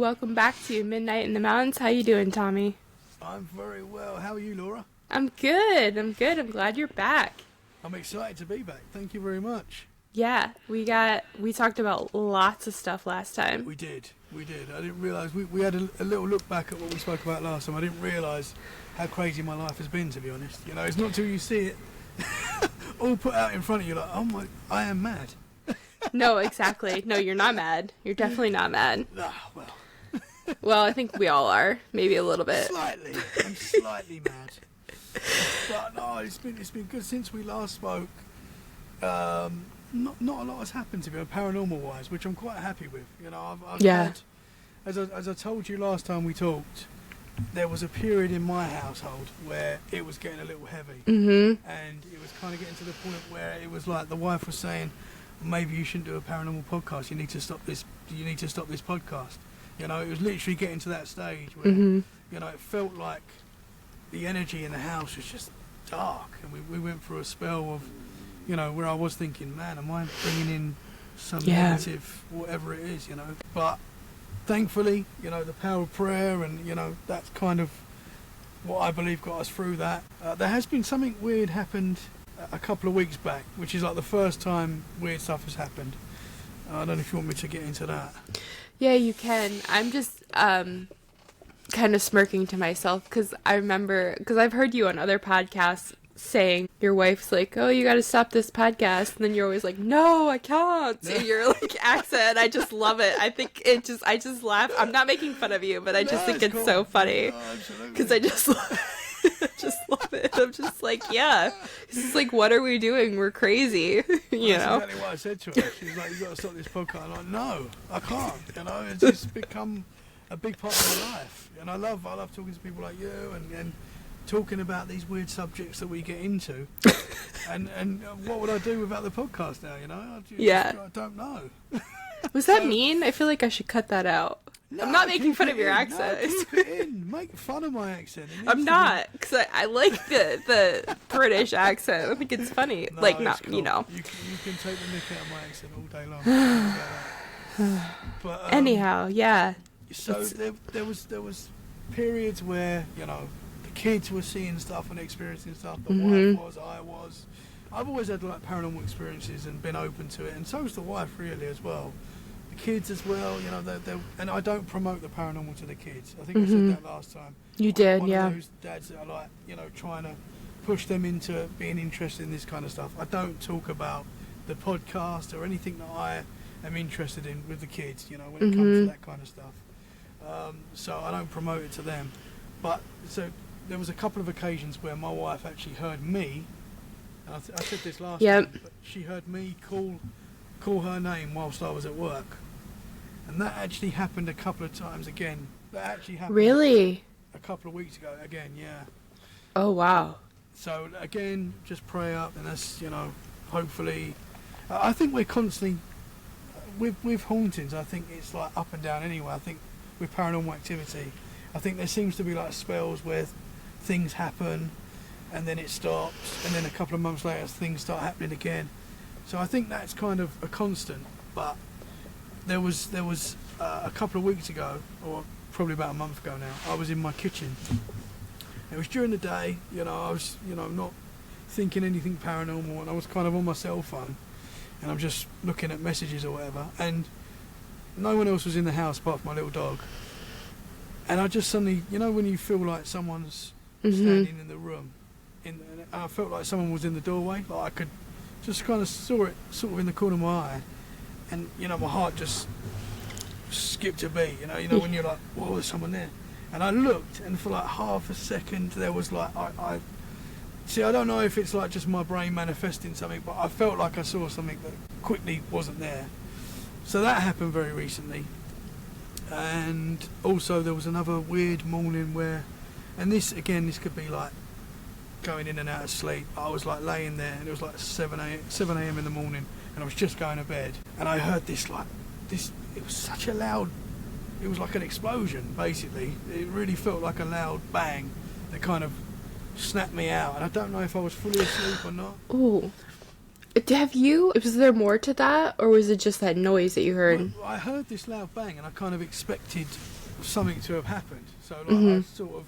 Welcome back to Midnight in the Mountains. How you doing, Tommy? I'm very well. How are you, Laura? I'm good. I'm glad you're back. I'm excited to be back. Thank you very much. Yeah, we talked about lots of stuff last time. We did. I didn't realise. We had a little look back at what we spoke about last time. I didn't realise how crazy my life has been, to be honest. You know, it's not till you see it all put out in front of you, like, oh my, I am mad. No, exactly. No, you're not mad. You're definitely not mad. Ah, well. Well, I think we all are. Maybe a little bit. Slightly. I'm slightly mad. But no, it's been good since we last spoke. Not a lot has happened to me paranormal wise, which I'm quite happy with. You know, I've had, as I told you last time we talked, there was a period in my household where it was getting a little heavy, and it was kind of getting to the point where it was like the wife was saying, maybe you shouldn't do a paranormal podcast. You need to stop this. You need to stop this podcast. You know, it was literally getting to that stage where, you know, it felt like the energy in the house was just dark, and we went through a spell of, you know, where I was thinking, man, am I bringing in some negative, whatever it is, you know. But thankfully, you know, the power of prayer and, you know, that's kind of what I believe got us through that. There has been something weird happened a couple of weeks back, which is like the first time weird stuff has happened. I don't know if you want me to get into that. Yeah, you can. I'm just kind of smirking to myself because I remember, because I've heard you on other podcasts saying your wife's like, oh, you got to stop this podcast, and then you're always like, no, I can't. And your like accent, I just love it. I think I just laugh. I'm not making fun of you, but I just think it's cool. So funny because I just love it. I'm just like, yeah, this is like, what are we doing? We're crazy, you know. That's exactly what I said to her. She was like, you got to stop this podcast. I'm like, no, I can't. You know, it's just become a big part of my life, and I love talking to people like you and talking about these weird subjects that we get into. and what would I do without the podcast now? You know, I don't know. Was that mean? I feel like I should cut that out. No, I'm not making fun of your accent. No, keep it in. Make fun of my accent. I'm not, because I like the British accent. I think it's funny. No, like, it's not, cool. you know. You can take the nick out of my accent all day long. But anyhow, yeah. So there was periods where, you know, the kids were seeing stuff and experiencing stuff. The wife was. I've always had like paranormal experiences and been open to it, and so's the wife really as well. The kids as well, you know, and I don't promote the paranormal to the kids. I think I said that last time. You did, one yeah. Of those dads that are like, you know, trying to push them into being interested in this kind of stuff. I don't talk about the podcast or anything that I am interested in with the kids, you know, when it comes to that kind of stuff. So I don't promote it to them. But so there was a couple of occasions where my wife actually heard me, and I said this last time, but she heard me call her name whilst I was at work. And that actually happened a couple of times again. That actually happened really a couple of weeks ago again, yeah. Oh, wow. So again, just pray up, and that's, you know, hopefully, I think we're constantly, with hauntings, I think it's like up and down anyway. I think with paranormal activity, I think there seems to be like spells where things happen and then it stops, and then a couple of months later things start happening again. So I think that's kind of a constant. But there was a couple of weeks ago, or probably about a month ago now, I was in my kitchen. It was during the day, you know, I was, you know, not thinking anything paranormal, and I was kind of on my cell phone, and I'm just looking at messages or whatever, and no one else was in the house apart from my little dog. And I just suddenly, you know, when you feel like someone's standing in the room, and I felt like someone was in the doorway, like I could just kind of saw it sort of in the corner of my eye, and, you know, my heart just skipped a beat, you know when you're like, whoa, there's someone there. And I looked, and for like half a second there was like, I don't know if it's like just my brain manifesting something, but I felt like I saw something that quickly wasn't there. So that happened very recently. And also there was another weird morning where, and this could be like going in and out of sleep. I was like laying there, and it was like 7 a.m. in the morning, and I was just going to bed, and I heard this, it was such a loud, it was like an explosion basically. It really felt like a loud bang that kind of snapped me out, and I don't know if I was fully asleep or not. Ooh. Was there more to that, or was it just that noise that you heard? Well, I heard this loud bang and I kind of expected something to have happened. So like, Mm-hmm. I sort of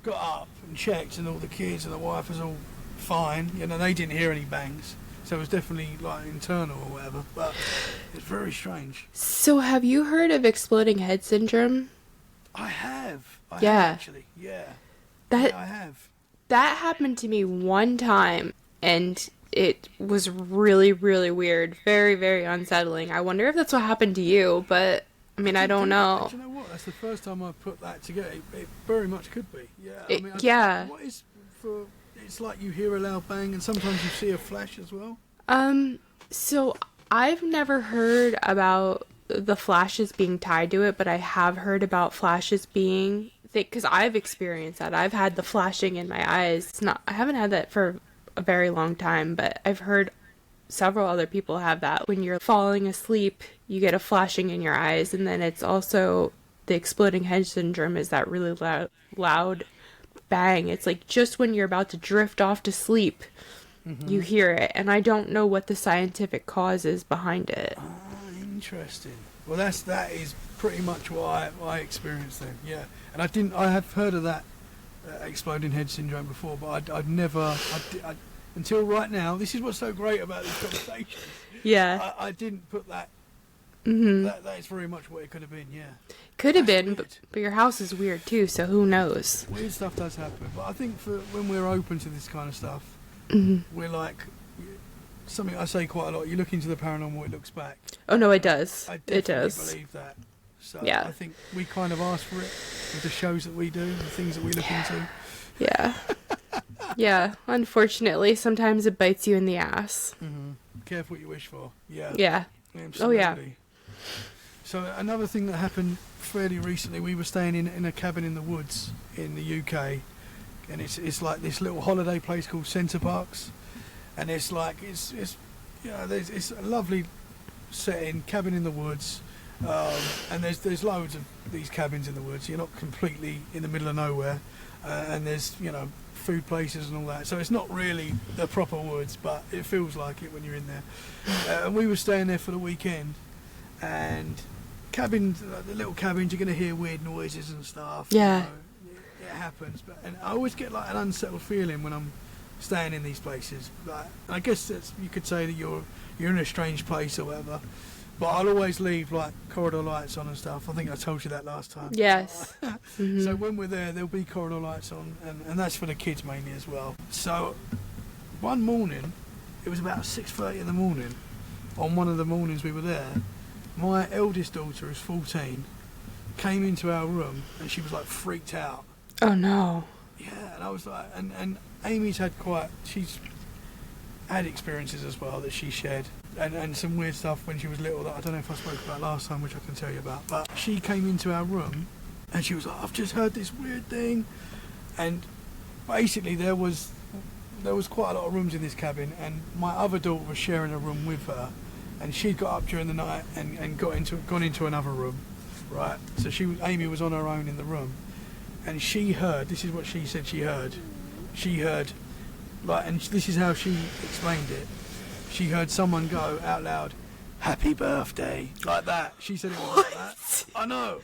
got up and checked, and all the kids and the wife was all fine. You know, they didn't hear any bangs. So it was definitely like internal or whatever. But it's very strange. So have you heard of exploding head syndrome? I have. I Yeah. have actually. Yeah. That Yeah, I have. that happened to me one time, and it was really, really weird. Very, very unsettling. I wonder if that's what happened to you, but I mean, I don't know. Do you know what? That's the first time I've put that together. It very much could be. Yeah. Yeah. What is for? It's like you hear a loud bang, and sometimes you see a flash as well. So I've never heard about the flashes being tied to it, but I have heard about flashes being because I've experienced that. I've had the flashing in my eyes. I haven't had that for a very long time, but I've heard several other people have that. When you're falling asleep, you get a flashing in your eyes, and then it's also the exploding head syndrome is that really loud bang. It's like just when you're about to drift off to sleep, you hear it, and I don't know what the scientific cause is behind it. Interesting. Well, that is pretty much what I experienced then. Yeah, and I have heard of that exploding head syndrome before, but I'd never until right now. This is what's so great about this conversation. Yeah. I didn't put that. Mm-hmm. That is very much what it could have been. Yeah. Could have That's been, weird. but your house is weird too, so who knows? Weird stuff does happen, but I think for when we're open to this kind of stuff, we're like something I say quite a lot. You look into the paranormal, it looks back. Oh no, it does. I It definitely does. believe that. So Yeah. I think we kind of ask for it with the shows that we do, the things that we look into. Yeah. Yeah. Unfortunately, sometimes it bites you in the ass. Careful what you wish for. Yeah. Yeah. Absolutely. Oh, yeah. So another thing that happened fairly recently, we were staying in a cabin in the woods in the UK, and it's like this little holiday place called Centre Parks, and it's like it's you know it's a lovely setting, cabin in the woods, and there's loads of these cabins in the woods. You're not completely in the middle of nowhere, and there's food places and all that. So it's not really the proper woods, but it feels like it when you're in there. And we were staying there for the weekend, and cabins, like the little cabins, you're going to hear weird noises and stuff. Yeah. It happens, and I always get like an unsettled feeling when I'm staying in these places. Like, I guess you could say that you're in a strange place or whatever. But I'll always leave like corridor lights on and stuff. I think I told you that last time. Yes. So when we're there, there'll be corridor lights on, and that's for the kids mainly as well. So one morning, it was about 6:30 in the morning. On one of the mornings we were there, my eldest daughter, who's 14, came into our room and she was like freaked out. Oh no. Yeah, and I was like, and Amy's she's had experiences as well that she shared, and some weird stuff when she was little that I don't know if I spoke about last time, which I can tell you about. But she came into our room and she was like, I've just heard this weird thing, and basically there was quite a lot of rooms in this cabin, and my other daughter was sharing a room with her, and she got up during the night and gone into another room, right? So Amy was on her own in the room, and she heard. This is what she said she heard. She heard, like, and this is how she explained it. She heard someone go out loud, "Happy birthday," like that. She said it was like that. I know.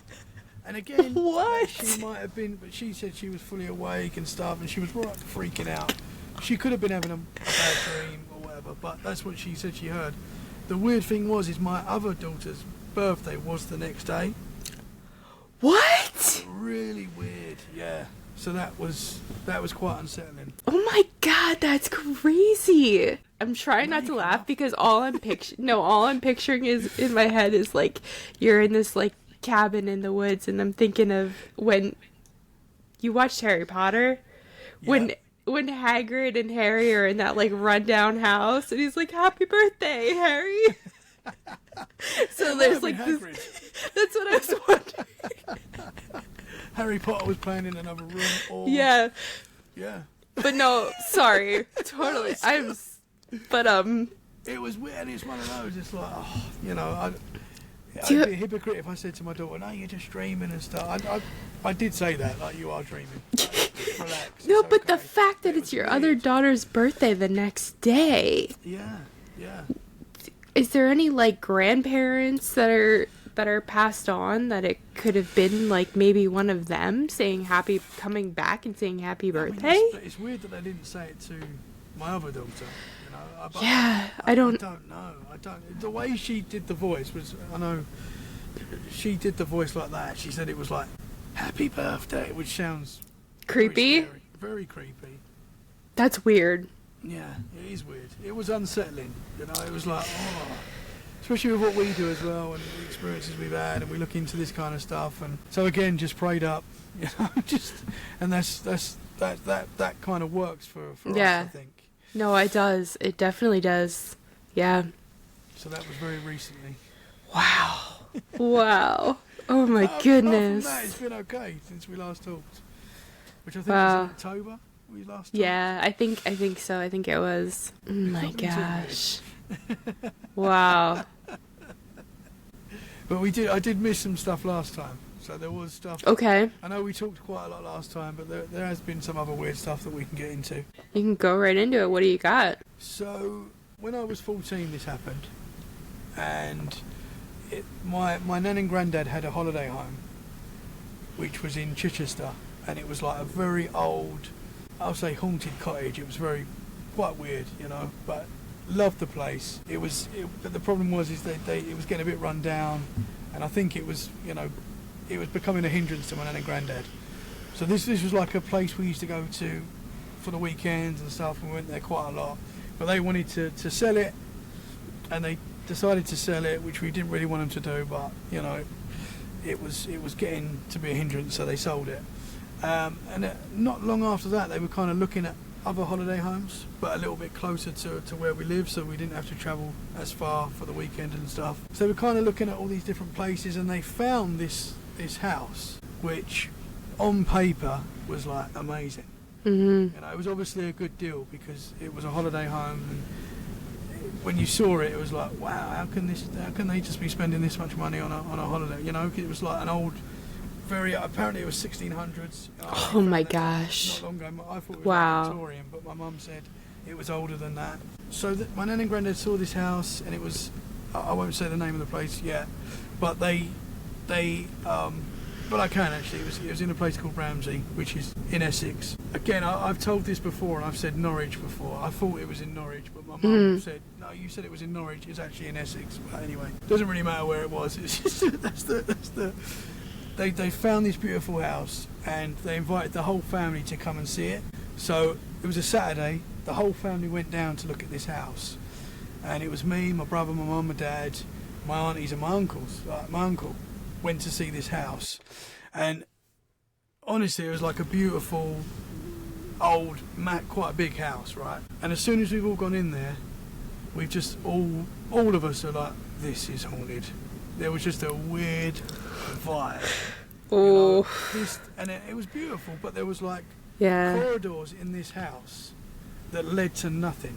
And again, What? she might have been, but she said she was fully awake and stuff, and she was right freaking out. She could have been having a bad dream or whatever, but that's what she said she heard. The weird thing is my other daughter's birthday was the next day. What? Really weird, yeah. So that was quite unsettling. Oh my god, that's crazy. I'm trying not to laugh because all I'm picturing is in my head is like you're in this like cabin in the woods, and I'm thinking of when you watched Harry Potter, when Hagrid and Harry are in that like rundown house, and he's like, "Happy birthday, Harry." So there's like this. That's what I was wondering. Harry Potter was playing in another room. Or, Yeah. Yeah. But no, sorry. Totally. It was weird. It's one of those. It's like, I'd Do you- be a hypocrite if I said to my daughter, "No, you're just dreaming and stuff." I did say that, like, you are dreaming. Like, relax. No, it's but the okay. fact that It it's was your weird. other daughter's birthday the next day. Yeah. Yeah. Is there any like grandparents that are passed on that it could have been like maybe one of them coming back and saying happy birthday? I mean, it's weird that they didn't say it to my other daughter. You know. I don't know. The way she did the voice was, I know, she did the voice like that. She said it was like happy birthday, which sounds creepy. Very, very creepy. That's weird. Yeah, it is weird. It was unsettling. You know, it was like, oh. Especially with what we do as well, and the experiences we've had, and we look into this kind of stuff, and so again, just prayed up, you know, and that kind of works for us, I think. No, it does. It definitely does. Yeah. So that was very recently. Wow. Wow. Oh my goodness. Apart from that, it's been okay since we last talked, which I think was in October. We last talked. Yeah, I think so. I think it was. Oh my gosh. Wow. But I did miss some stuff last time. So there was stuff. Okay. I know we talked quite a lot last time, but there has been some other weird stuff that we can get into. You can go right into it. What do you got? So when I was 14, this happened, and my nan and granddad had a holiday home, which was in Chichester, and it was like a very old, I'll say haunted cottage. It was quite weird, you know, but loved the place. But the problem was that it was getting a bit run down, and I think it was, you know, it was becoming a hindrance to my nan and granddad. So this was like a place we used to go to for the weekends and stuff, and we went there quite a lot. But they wanted to sell it, and they decided to sell it, which we didn't really want them to do, but, you know, it was getting to be a hindrance, so they sold it. And not long after that, they were kind of looking at other holiday homes, but a little bit closer to where we live, so we didn't have to travel as far for the weekend and stuff. So we're kind of looking at all these different places, and they found this house, which on paper was like amazing. Mm-hmm. You know, it was obviously a good deal because it was a holiday home, and when you saw it, it was like, wow, how can they just be spending this much money on a holiday? You know, it was like an old, apparently it was 1600s. Oh my gosh. Not long ago. I thought it was wow. Victorian, but my mum said it was older than that. So my nan and granddad saw this house, and it was, I won't say the name of the place yet, but but I can actually. It was in a place called Ramsey, which is in Essex. Again, I've told this before, and I've said Norwich before. I thought it was in Norwich, but my mum said, no, you said it was in Norwich. It's actually in Essex. But anyway, doesn't really matter where it was. It's just They found this beautiful house, and they invited the whole family to come and see it. So it was a Saturday. The whole family went down to look at this house, and it was me, my brother, my mum, my dad, my aunties, and my uncles. My uncle went to see this house, and honestly, it was like a beautiful old, quite a big house, right? And as soon as we've all gone in there, we've just all of us are like, this is haunted. There was just a weird vibe. Oh. You know, it was beautiful, but there was like corridors in this house that led to nothing.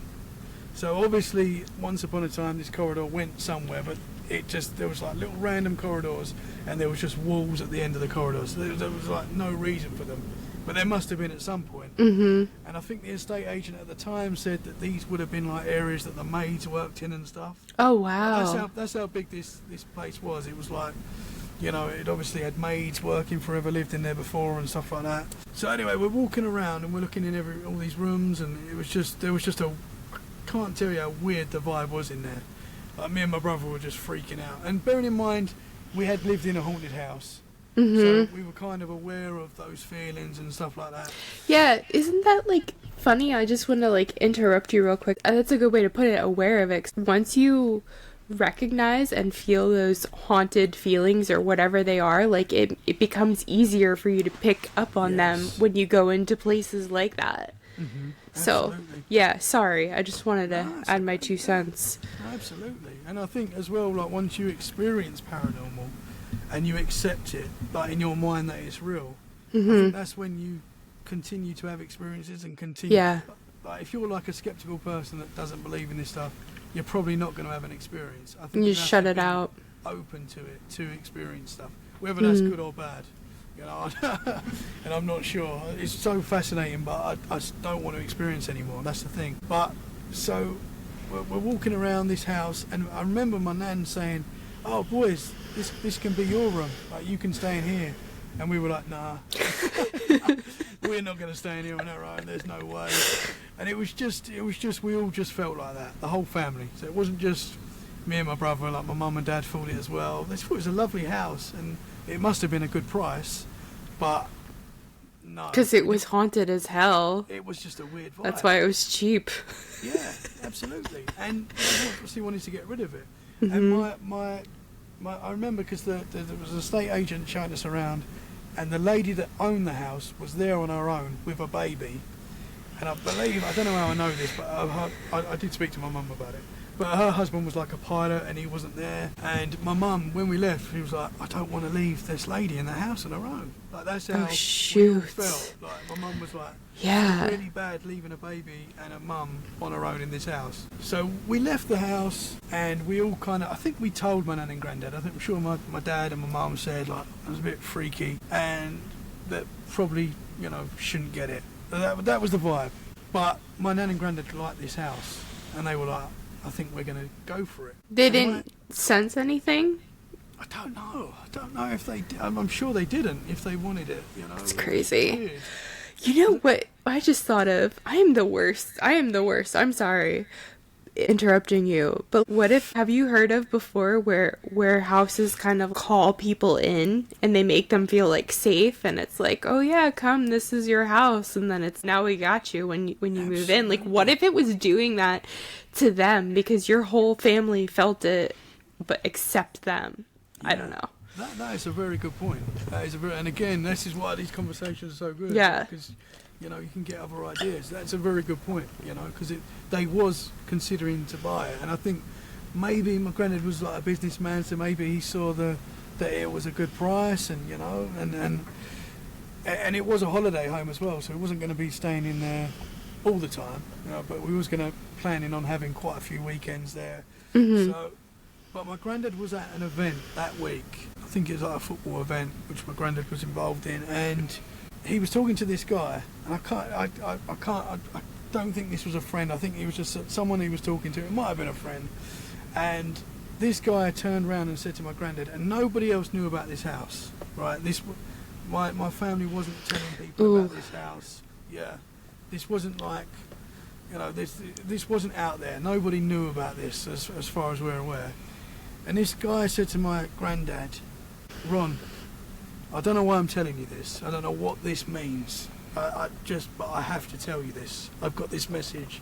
So obviously, once upon a time, this corridor went somewhere, but there was like little random corridors, and there was just walls at the end of the corridors. So there was like no reason for them, but there must have been at some point. Mm-hmm. And I think the estate agent at the time said that these would have been like areas that the maids worked in and stuff. Oh wow! That's how big this place was. It was like, you know, it obviously had maids working forever, lived in there before and stuff like that. So anyway, we're walking around and we're looking in all these rooms, and there was just I can't tell you how weird the vibe was in there. Like, me and my brother were just freaking out. And bearing in mind, we had lived in a haunted house. Mm-hmm. So we were kind of aware of those feelings and stuff like that. Yeah, isn't that like funny? I just want to like interrupt you real quick. That's a good way to put it, aware of it. 'Cause once you recognize and feel those haunted feelings or whatever they are, like it becomes easier for you to pick up on them when you go into places like that. Mm-hmm. So, yeah, sorry. I just wanted to add my 2 cents. Absolutely. And I think as well, like, once you experience paranormal and you accept it, like, in your mind that it's real, I think that's when you continue to have experiences and continue. Yeah. Like, if you're like a skeptical person that doesn't believe in this stuff, you're probably not going to have an experience. I think you just shut it out. Open to it, to experience stuff, whether that's good or bad. You know, and I'm not sure. It's so fascinating, but I just don't want to experience anymore. That's the thing. But so we're walking around this house, and I remember my nan saying, "Oh, boys, this can be your room. Like, you can stay in here." And we were like, "Nah, we're not going to stay in here on our own. There's no way." And it was just we all just felt like that, the whole family. So it wasn't just me and my brother. Like, my mum and dad thought it as well. They thought it was a lovely house, and it must have been a good price, but no, Because it was haunted as hell. it was just a weird vibe. That's why it was cheap. Yeah, absolutely. And they obviously wanted to get rid of it. Mm-hmm. And I remember because there was an estate agent showing us around, and the lady that owned the house was there on her own with a baby. And I believe, I don't know how I know this, but I did speak to my mum about it. But her husband was like a pilot, and he wasn't there. And my mum, when we left, she was like, "I don't want to leave this lady in the house on her own." Like, that's how we all shoot. felt. Like, my mum was like, Yeah. "It's really bad leaving a baby and a mum on her own in this house." So we left the house, and we all kind of, I think we told my nan and granddad. I'm sure my dad and my mum said, like, it was a bit freaky, and that probably, shouldn't get it. That was the vibe. But my nan and granddad liked this house, and they were like, "I think we're going to go for it." They And didn't sense anything? I don't know. I don't know if they did. I'm sure they didn't if they wanted it, It's It was crazy. weird. You know what I just thought of? I am the worst. I'm sorry interrupting you. But what if, have you heard of before where houses kind of call people in and they make them feel like safe, and it's like, "Oh yeah, come, this is your house," and then it's, "Now we got you when you move in." Like, what if it was doing that to them because your whole family felt it but except them? I don't know. That is a very good point. And again, this is why these conversations are so good. Yeah. Because, you can get other ideas. That's a very good point, because they was considering to buy it. And I think maybe my granddad was like a businessman, so maybe he saw that it was a good price, and, and it was a holiday home as well, so he wasn't going to be staying in there all the time, but we was planning on having quite a few weekends there. Mm-hmm. But my granddad was at an event that week. I think it was like a football event, which my granddad was involved in, and he was talking to this guy, and I don't think this was a friend. I think he was just someone he was talking to. It might have been a friend. And this guy turned around and said to my granddad, and nobody else knew about this house, right? My family wasn't telling people about this house. Yeah, this wasn't like, this wasn't out there. Nobody knew about this as far as we're aware. And this guy said to my granddad, "Ron, I don't know why I'm telling you this. I don't know what this means. But I have to tell you this. I've got this message."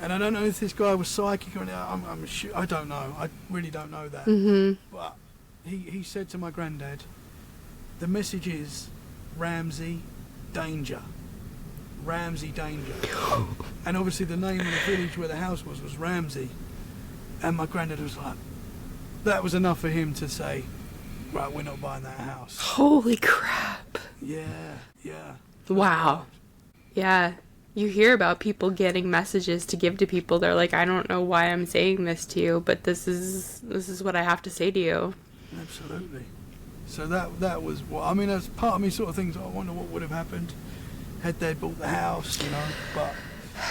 And I don't know if this guy was psychic or I'm sure, I don't know. I really don't know that. Mm-hmm. But he said to my granddad, "The message is Ramsey, danger. Ramsey, danger." And obviously the name of the village where the house was Ramsey. And my granddad was like, that was enough for him to say, "Right, we're not buying that house." Holy crap. Yeah. Wow. Yeah. You hear about people getting messages to give to people. They're like, "I don't know why I'm saying this to you, but this is what I have to say to you." Absolutely. So that was what, as part of me sort of thinks, I wonder what would have happened had they bought the house, but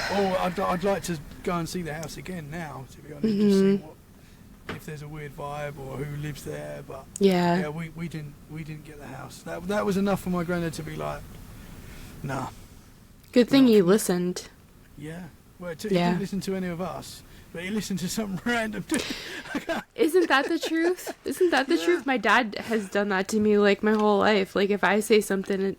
I'd like to go and see the house again now, to be honest, to see if there's a weird vibe or who lives there. But yeah, we didn't get the house. That was enough for my granddad to be like, "Nah." good thing you listened. Yeah. Well, he didn't listen to any of us, but he listened to some random dude. Isn't that the truth? Isn't that the truth? My dad has done that to me like my whole life. Like, if I say something,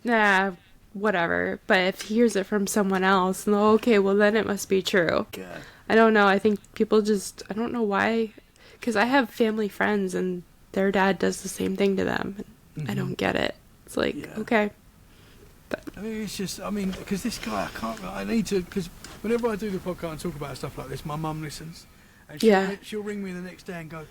whatever. But if he hears it from someone else, okay, well then it must be true. Yeah. I don't know. I think people just, I don't know why. Because I have family friends and their dad does the same thing to them. I don't get it. It's like, okay. But it's just, because this guy, I need to, because whenever I do the podcast and talk about stuff like this, my mum listens. And she'll ring me the next day and go,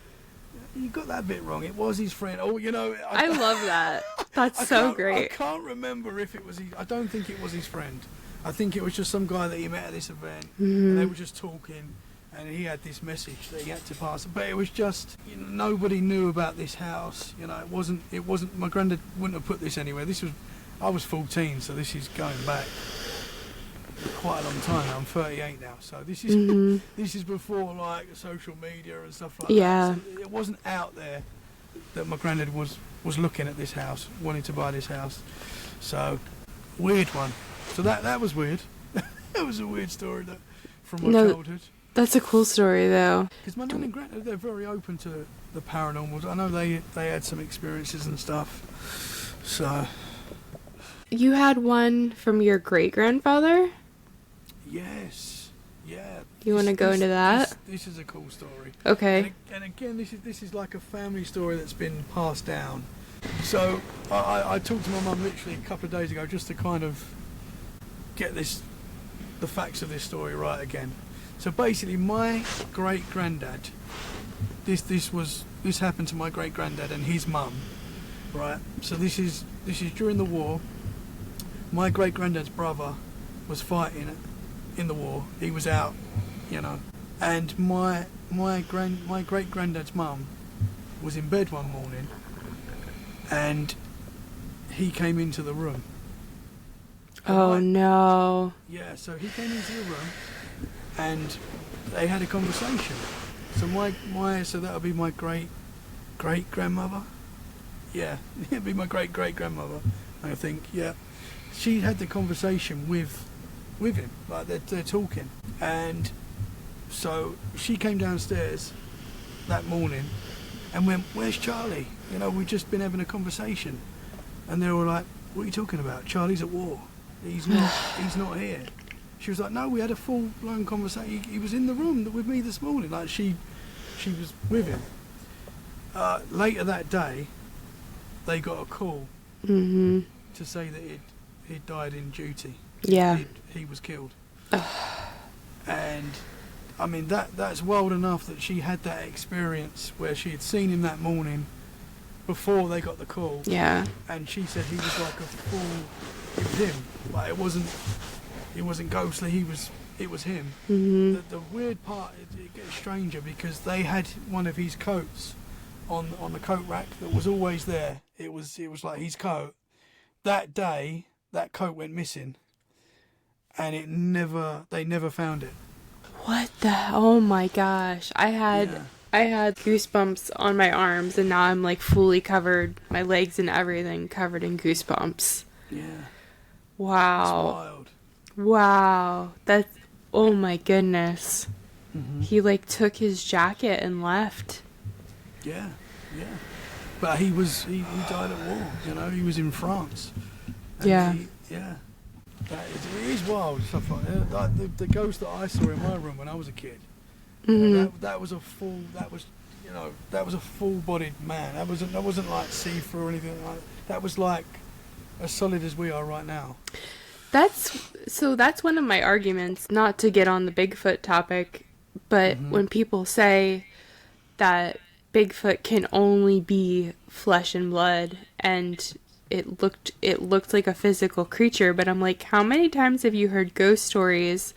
"You got that bit wrong. It was his friend." Oh, I love that. That's so great. I can't remember if it was I don't think it was his friend. I think it was just some guy that he met at this event. And they were just talking. And he had this message that he had to pass. But it was just, nobody knew about this house. It wasn't, my granddad wouldn't have put this anywhere. I was 14, so this is going back quite a long time now. I'm 38 now, so this is this is before like social media and stuff like that. So it wasn't out there that my granddad was looking at this house, wanting to buy this house. So weird one. So that was weird. That was a weird story from my childhood. That's a cool story though. Because my nan and granddad, they're very open to the paranormal. I know they had some experiences and stuff. So. You had one from your great-grandfather? Yes. Yeah. You want to go into that? This is a cool story. Okay. And again, this is like a family story that's been passed down. So I talked to my mum literally a couple of days ago just to kind of get the facts of this story right again. So basically, my great-granddad, this happened to my great-granddad and his mum, right? So this is during the war. My great-granddad's brother was fighting in the war. He was out, you know. And my great-granddad's mum was in bed one morning, and he came into the room. Oh no. Yeah, so he came into the room, and they had a conversation. So so that would be my great-grandmother. Yeah, it'd be my great-great-grandmother, I think. Yeah. She had the conversation with him, like they're talking, and so she came downstairs that morning and went, "Where's Charlie? You know, we've just been having a conversation," and they were like, "What are you talking about? Charlie's at war. He's not here." She was like, "No, we had a full-blown conversation. He was in the room with me this morning." Like she was with him. Later that day, they got a call to say that he'd died in duty. Yeah. He was killed. And I mean that's wild enough that she had that experience where she had seen him that morning before they got the call. Yeah. And she said he was like it was him. Like it wasn't ghostly, it was him. The weird part, it gets stranger because they had one of his coats on the coat rack that was always there. It was like his coat. That day that coat went missing, and they never found it. What the? Oh my gosh! I had goosebumps on my arms, and now I'm like fully covered, my legs and everything covered in goosebumps. Yeah. Wow. It's wild. Wow. That's, oh my goodness. He like took his jacket and left. Yeah. But he died at war. You know, he was in France. And it is wild stuff like that. Like the ghost that I saw in my room when I was a kid. That was a full-bodied man. That wasn't like see-through or anything like that. That was like as solid as we are right now. That's one of my arguments, not to get on the Bigfoot topic, but when people say that Bigfoot can only be flesh and blood and it looked like a physical creature, but I'm like, how many times have you heard ghost stories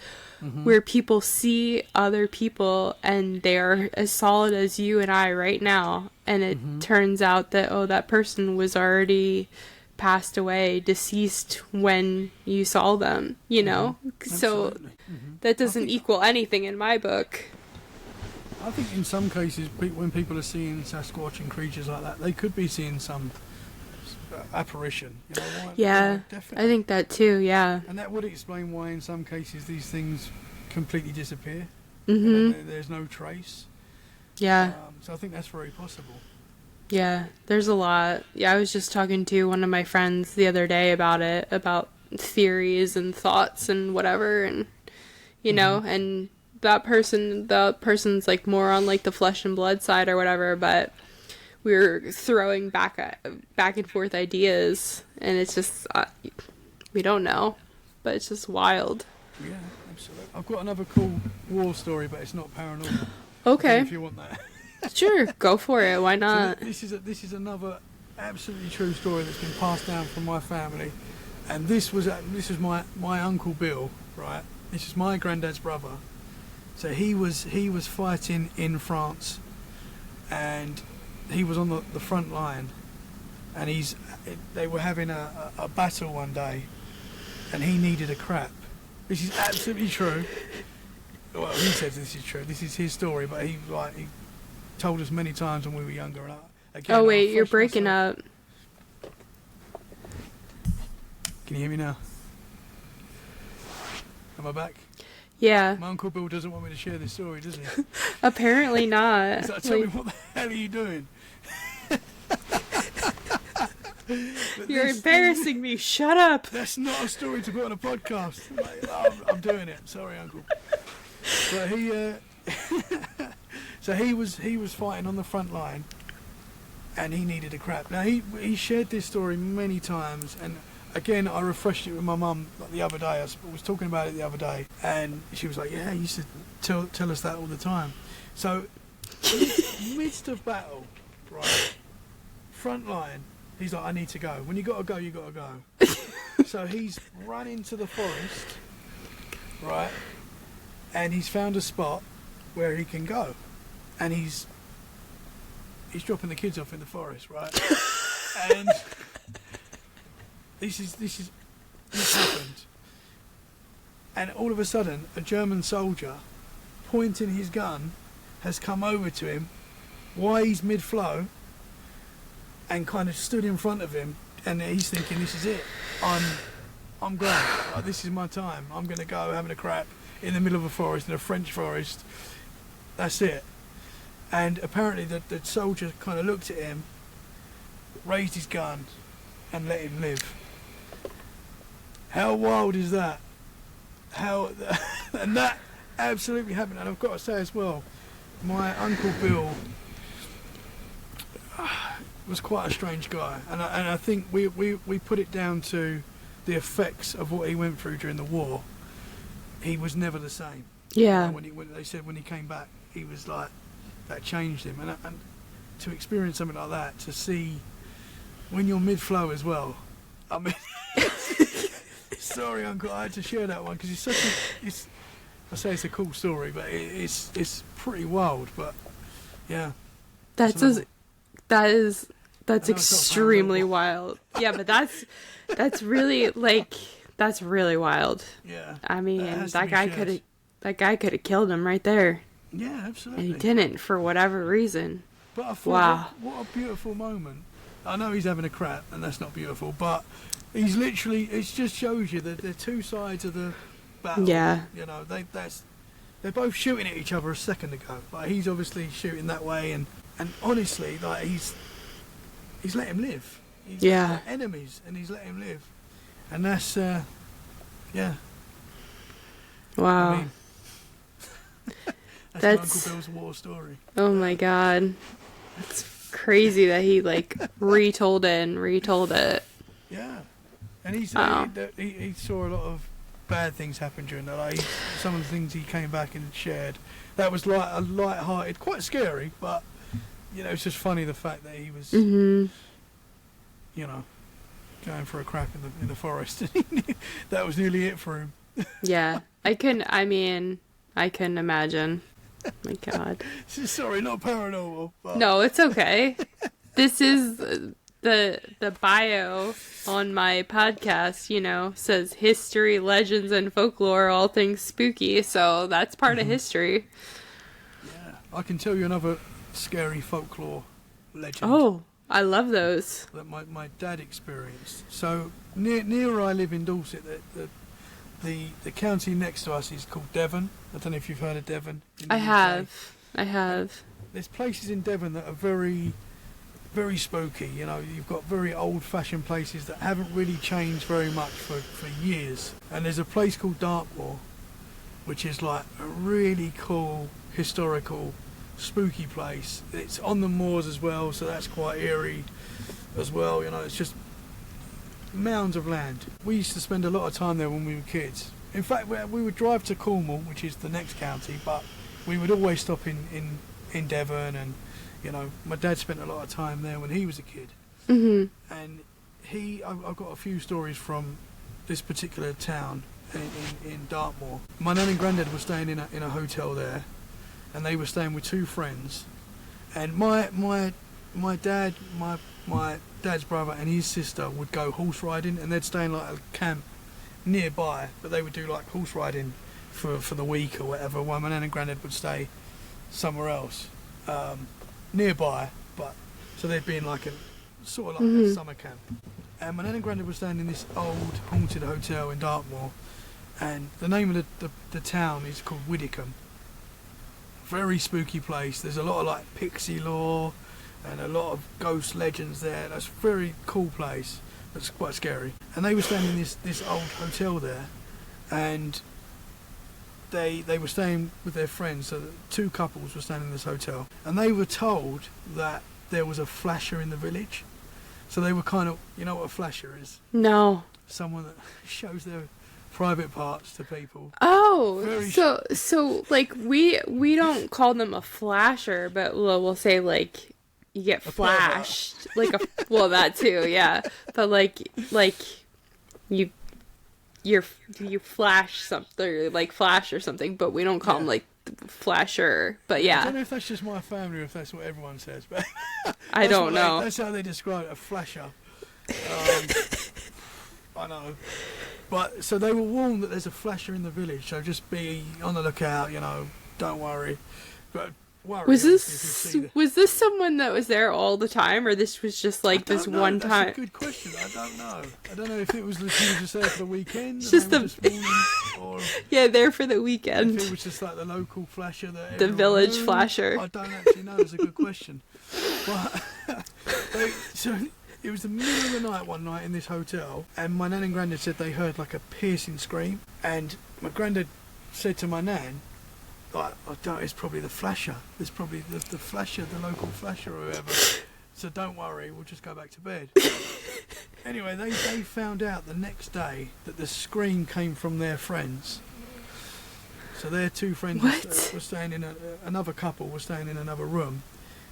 where people see other people and they are as solid as you and I right now, and it turns out that that person was already passed away, deceased when you saw them, you know? So that doesn't equal anything in my book. I think in some cases, when people are seeing Sasquatch and creatures like that, they could be seeing some apparition. You know, yeah, definitely. I think that too, yeah. And that would explain why in some cases these things completely disappear. There's no trace. Yeah. So I think that's very possible. Yeah, there's a lot. Yeah, I was just talking to one of my friends the other day about it, about theories and thoughts and whatever, and you know, and the person's like more on like the flesh and blood side or whatever, but we were throwing back and forth ideas, and it's just we don't know, but it's just wild. Yeah, absolutely. I've got another cool war story, but it's not paranormal. Okay. If you want that. Sure, go for it. Why not? So this is another absolutely true story that's been passed down from my family, and this was my uncle Bill, right? This is my granddad's brother. So he was fighting in France, and he was on the front line, and they were having a battle one day, and he needed a crap, This is absolutely true. Well, he says this is true. This is his story, but he told us many times when we were younger. And again, Oh wait, you're breaking up. Can you hear me now? Am I back? Yeah. My Uncle Bill doesn't want me to share this story, does he? Apparently not. He's like, tell me, what the hell are you doing? You're embarrassing me. Shut up. That's not a story to put on a podcast. I'm doing it. Sorry, Uncle. But so he was fighting on the front line, and he needed a crap. Now he shared this story many times, and again I refreshed it with my mum like the other day. I was talking about it the other day, and she was like, "Yeah, he used to tell us that all the time." So, midst of battle, right, front line. He's like, I need to go. When you gotta go, you gotta go. So he's run into the forest, right? And he's found a spot where he can go. And he's dropping the kids off in the forest, right? And this happened. And all of a sudden, a German soldier, pointing his gun, has come over to him while he's mid-flow, and kind of stood in front of him, and he's thinking, this is it. I'm going. Like, this is my time. I'm going to go having a crap in the middle of a forest, in a French forest. That's it. And apparently the soldier kind of looked at him, raised his gun, and let him live. How wild is that? And that absolutely happened. And I've got to say as well, my Uncle Bill was quite a strange guy, and I think we put it down to the effects of what he went through during the war. He was never the same. Yeah. When they said when he came back, he was like, that changed him, and to experience something like that, to see when you're mid-flow as well. I mean, sorry, Uncle, I had to share that one because I say it's a cool story, but it's pretty wild. But yeah, that's extremely wild. Yeah, but that's really that's really wild. Yeah. I mean, that guy could have killed him right there. Yeah, absolutely. And he didn't for whatever reason. But I thought, what a beautiful moment. I know he's having a crap, and that's not beautiful, but he's literally, it just shows you that they're two sides of the battle. Yeah. You know, they're both shooting at each other a second ago. Like, he's obviously shooting that way, and honestly, like, he's let him live. He's got enemies, and he's let him live. And that's, yeah. Wow. I mean, that's Uncle Bill's war story. Oh my God. It's crazy that he, retold it. Yeah. And he said he saw a lot of bad things happen during that. Like, some of the things he came back and shared. That was like a light-hearted, quite scary, but, you know, it's just funny the fact that he was, you know, going for a crap in the forest. That was nearly it for him. Yeah. I couldn't imagine. My God. Sorry, not paranormal. But... No, it's okay. This is the bio on my podcast, you know, says history, legends, and folklore, all things spooky. So that's part of history. Yeah. I can tell you another scary folklore legend. Oh, I love those. That my dad experienced. So near where I live in Dorset, the county next to us is called Devon. I don't know if you've heard of Devon. I have. There's places in Devon that are very, very spooky. You know, you've got very old-fashioned places that haven't really changed very much for years. And there's a place called Dartmoor, which is like a really cool, historical, spooky place. It's on the moors as well, so that's quite eerie as well. You know, it's just mounds of land. We used to spend a lot of time there when we were kids. In fact, we would drive to Cornwall, which is the next county, but we would always stop in Devon, and, you know, my dad spent a lot of time there when he was a kid. Mm-hmm. And I've got a few stories from this particular town in Dartmoor. My nan and granddad were staying in a hotel there, and they were staying with two friends. And my dad's brother and his sister would go horse riding, and they'd stay in like a camp nearby, but they would do like horse riding for the week or whatever, while my nan and granddad would stay somewhere else nearby, but so they'd be in like a sort of like a summer camp. And my nan and granddad were staying in this old haunted hotel in Dartmoor, and the name of the town is called Widdicombe. Very spooky place. There's a lot of like pixie lore and a lot of ghost legends there. That's a very cool place. It's quite scary. And they were staying in this old hotel there, and they were staying with their friends. So two couples were staying in this hotel, and they were told that there was a flasher in the village. So they were kind of, you know what a flasher is? No. Someone that shows their private parts to people. Oh, so like we don't call them a flasher, but we'll say like you get flashed, like well, that too, yeah. But like you flash something, like flash or something, but we don't call them like flasher. But yeah, I don't know if that's just my family or if that's what everyone says, but I don't know. That's how they describe it, a flasher. I know. But so they were warned that there's a flasher in the village, so just be on the lookout, you know, don't worry. But worry. Was this someone that was there all the time, or this was just like this one time? That's a good question. I don't know. I don't know if it was just there for the weekend. Just or yeah, there for the weekend. If it was just like the local flasher that the village knew. Flasher. I don't actually know. It's a good question. But so it was the middle of the night one night in this hotel, and my nan and granddad said they heard like a piercing scream, and my granddad said to my nan, like, I don't, it's probably the flasher. It's probably the flasher, the local flasher or whoever. So don't worry, we'll just go back to bed. Anyway, they found out the next day that the scream came from their friends. So their two friends were staying in another couple were staying in another room,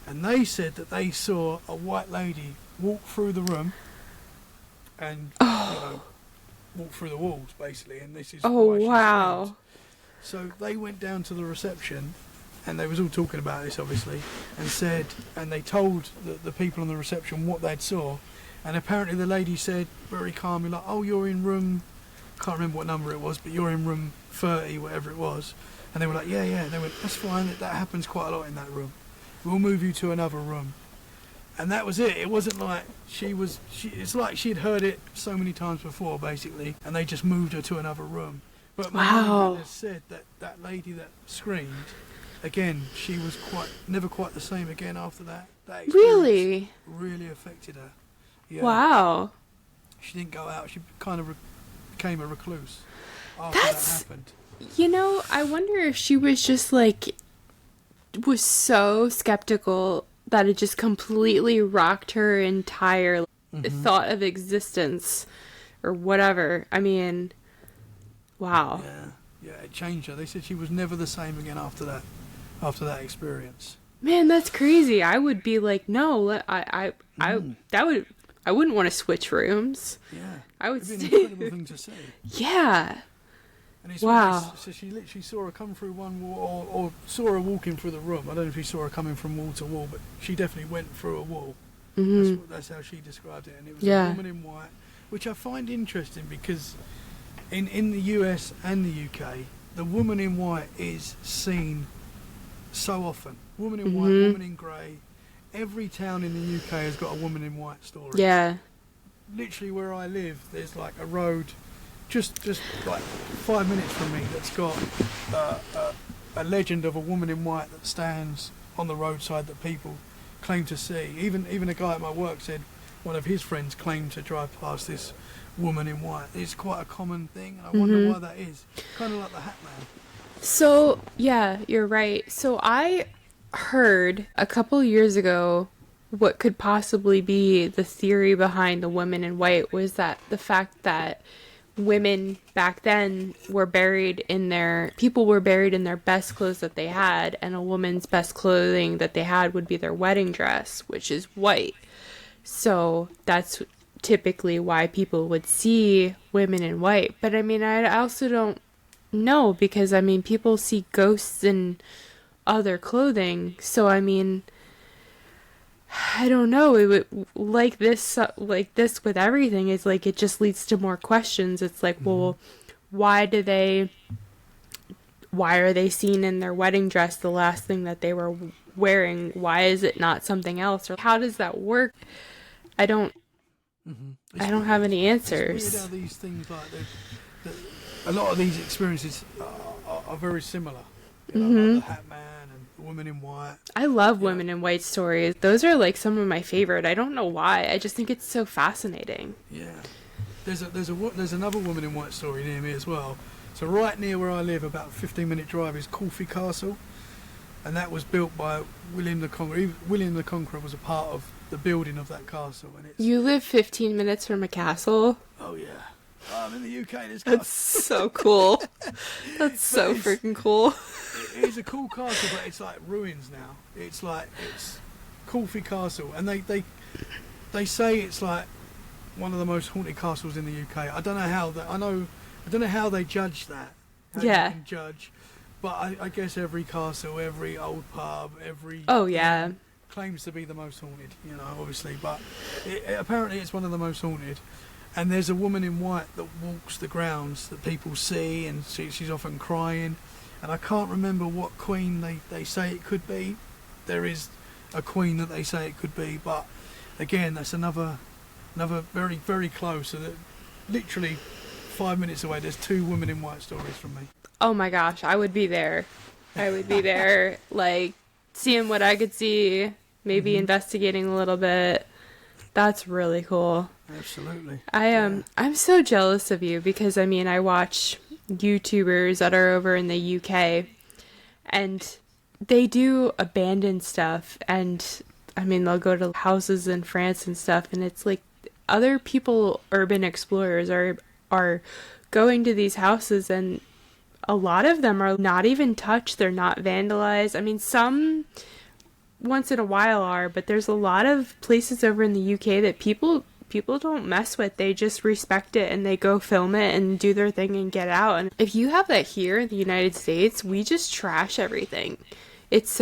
and they said that they saw a white lady walk through the room and you know, walk through the walls basically. And this is wow. Screamed. So they went down to the reception, and they was all talking about this obviously, and they told the people on the reception what they'd saw, and apparently the lady said very calmly like, oh, you're in room, can't remember what number it was, but you're in room 30, whatever it was. And they were like, yeah. They went, that's fine, that happens quite a lot in that room. We'll move you to another room. And that was it. It wasn't like it's like she'd heard it so many times before basically, and they just moved her to another room. But my mum has said that lady that screamed, again, she was never quite the same again after that. That really affected her. Yeah. Wow. She didn't go out. She kind of became a recluse after that happened. You know, I wonder if she was just like, was so skeptical that it just completely rocked her entire thought of existence or whatever. I mean, wow. Yeah, it changed her. They said she was never the same again after that experience. Man, that's crazy. I would be like, no, I wouldn't want to switch rooms. Yeah. I would It'd be an incredible thing to see. Yeah. And it's wow. So she literally saw her come through one wall, or saw her walking through the room. I don't know if she saw her coming from wall to wall, but she definitely went through a wall. That's how she described it. And it was a woman in white, which I find interesting because in the US and the UK, the woman in white is seen so often. Woman in white, woman in grey. Every town in the UK has got a woman in white story. Yeah. Literally where I live, there's like a road just like 5 minutes from me that's got a legend of a woman in white that stands on the roadside that people claim to see. Even a guy at my work said one of his friends claimed to drive past this woman in white. It's quite a common thing, and I wonder why that is. Kind of like the Hat Man. So, yeah, you're right. So I heard a couple years ago what could possibly be the theory behind the women in white was that the fact that women back then were buried in their best clothes that they had, and a woman's best clothing that they had would be their wedding dress, which is white. So that's typically why people would see women in white. But I mean, I also don't know, because I mean, people see ghosts in other clothing. So I mean, I don't know, it would, like this with everything is like it just leads to more questions. It's like, well, why do they why are they seen in their wedding dress, the last thing that they were wearing? Why is it not something else? Or how does that work? I don't I don't have any answers. It's weird how these things like a lot of these experiences are very similar. You know, like the Hat Man and the Woman in White. I love women in white stories. Those are like some of my favorite. I don't know why. I just think it's so fascinating. Yeah. There's another Woman in White story near me as well. So right near where I live, about a 15-minute drive, is Corfe Castle, and that was built by William the Conqueror. William the Conqueror was a part of the building of that castle, and it's. You live 15 minutes from a castle? Oh yeah. I'm in the UK. This That's so cool. That's so freaking cool. It is a cool castle, but it's like ruins now. It's Corfe Castle, and they say it's like one of the most haunted castles in the UK. I don't know how they judge that. How you can judge, but I guess every castle, every old pub, claims to be the most haunted. You know, obviously, but apparently it's one of the most haunted. And there's a woman in white that walks the grounds that people see, and she's often crying. And I can't remember what queen they say it could be. There is a queen that they say it could be, but again, that's another very, very close. So that literally 5 minutes away, there's 2 Women in White stories from me. Oh my gosh, I would be there. I would be there, like, seeing what I could see, maybe investigating a little bit. That's really cool. Absolutely. I'm so jealous of you because, I mean, I watch YouTubers that are over in the UK, and they do abandoned stuff, and, I mean, they'll go to houses in France and stuff, and it's like other people, urban explorers, are going to these houses, and a lot of them are not even touched. They're not vandalized. I mean, some once in a while are, but there's a lot of places over in the UK that people don't mess with. They just respect it, and they go film it and do their thing and get out. And if you have that here in the United States, we just trash everything. It's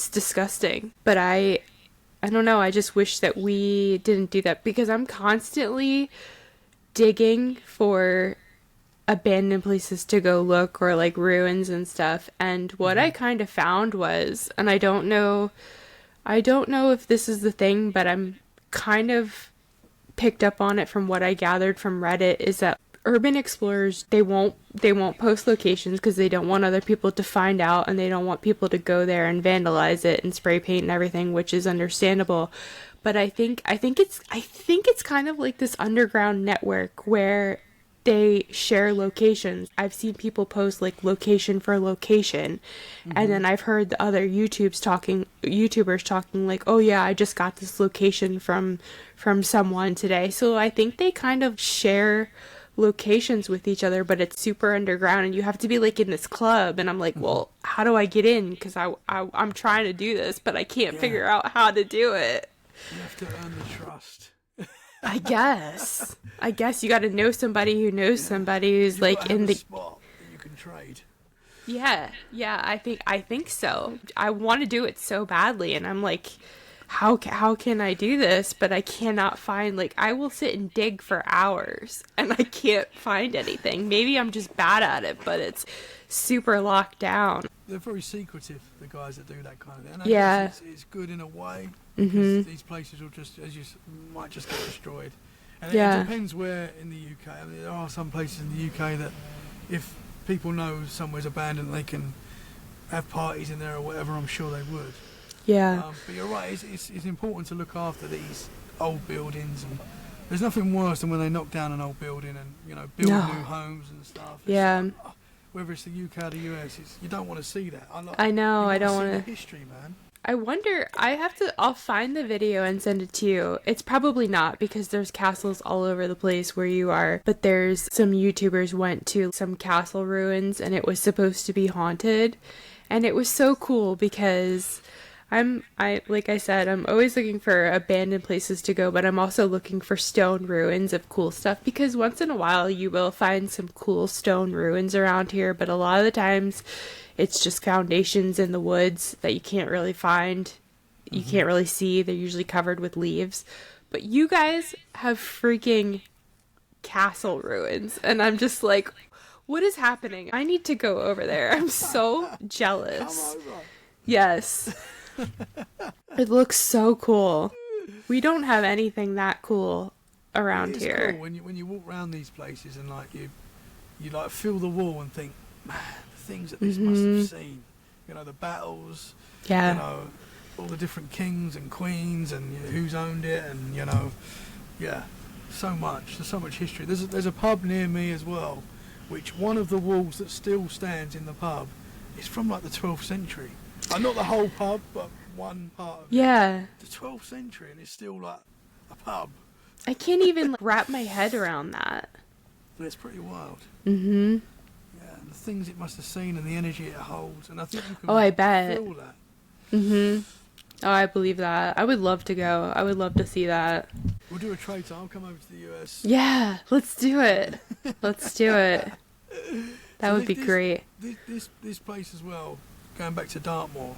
disgusting. But I don't know, I just wish that we didn't do that, because I'm constantly digging for abandoned places to go look, or like ruins and stuff. And what I kind of found was, and I don't know if this is the thing, but I'm kind of picked up on it from what I gathered from Reddit, is that urban explorers, they won't post locations because they don't want other people to find out, and they don't want people to go there and vandalize it and spray paint and everything, which is understandable. But I think it's kind of like this underground network where they share locations. I've seen people post like location for location, and then I've heard the other YouTubers talking like, oh yeah, I just got this location from someone today. So I think they kind of share locations with each other, but it's super underground, and you have to be like in this club. And I'm like, well, how do I get in? Because I'm trying to do this, but I can't figure out how to do it. You have to earn the trust. I guess you got to know somebody who knows somebody who's like in the spot that you can trade. Yeah, I think so. I want to do it so badly, and I'm like, how can I do this? But I cannot find, like, I will sit and dig for hours, and I can't find anything. Maybe I'm just bad at it, but it's super locked down. They're very secretive, the guys that do that kind of thing. And I guess it's good in a way, because these places will just, might just get destroyed. And it depends where in the UK. I mean, there are some places in the UK that, if people know somewhere's abandoned, they can have parties in there or whatever. I'm sure they would. Yeah. But you're right. It's important to look after these old buildings, and there's nothing worse than when they knock down an old building and build new homes and stuff. Whether it's the UK or the US, you don't want to see that. I know. I don't want to. History, man. I wonder. I'll find the video and send it to you. It's probably not, because there's castles all over the place where you are. But there's some YouTubers went to some castle ruins, and it was supposed to be haunted, and it was so cool because like I said, I'm always looking for abandoned places to go, but I'm also looking for stone ruins of cool stuff, because once in a while you will find some cool stone ruins around here, but a lot of the times it's just foundations in the woods that you can't really find you can't really see. They're usually covered with leaves. But you guys have freaking castle ruins. And I'm just like, what is happening? I need to go over there. I'm so jealous. Come over. Yes. It looks so cool. We don't have anything that cool around It's here. cool when you walk around these places and like you like feel the wall and think, man, the things that this must have seen. You know, the battles. Yeah. You know, all the different kings and queens and who's owned it, and you know, yeah, so much. There's so much history. There's a pub near me as well, which one of the walls that still stands in the pub is from like the 12th century. Not the whole pub, but one part of Yeah. the 12th century, and it's still like a pub. I can't even wrap my head around that. But it's pretty wild. Mm-hmm. Yeah, and the things it must have seen and the energy it holds, and I think you can I bet. feel that. Mm-hmm. Oh, I believe that. I would love to go. I would love to see that. We'll do a trade time. I'll come over to the US. Yeah, let's do it. Let's do it. That So would be great. This place as well, going back to Dartmoor.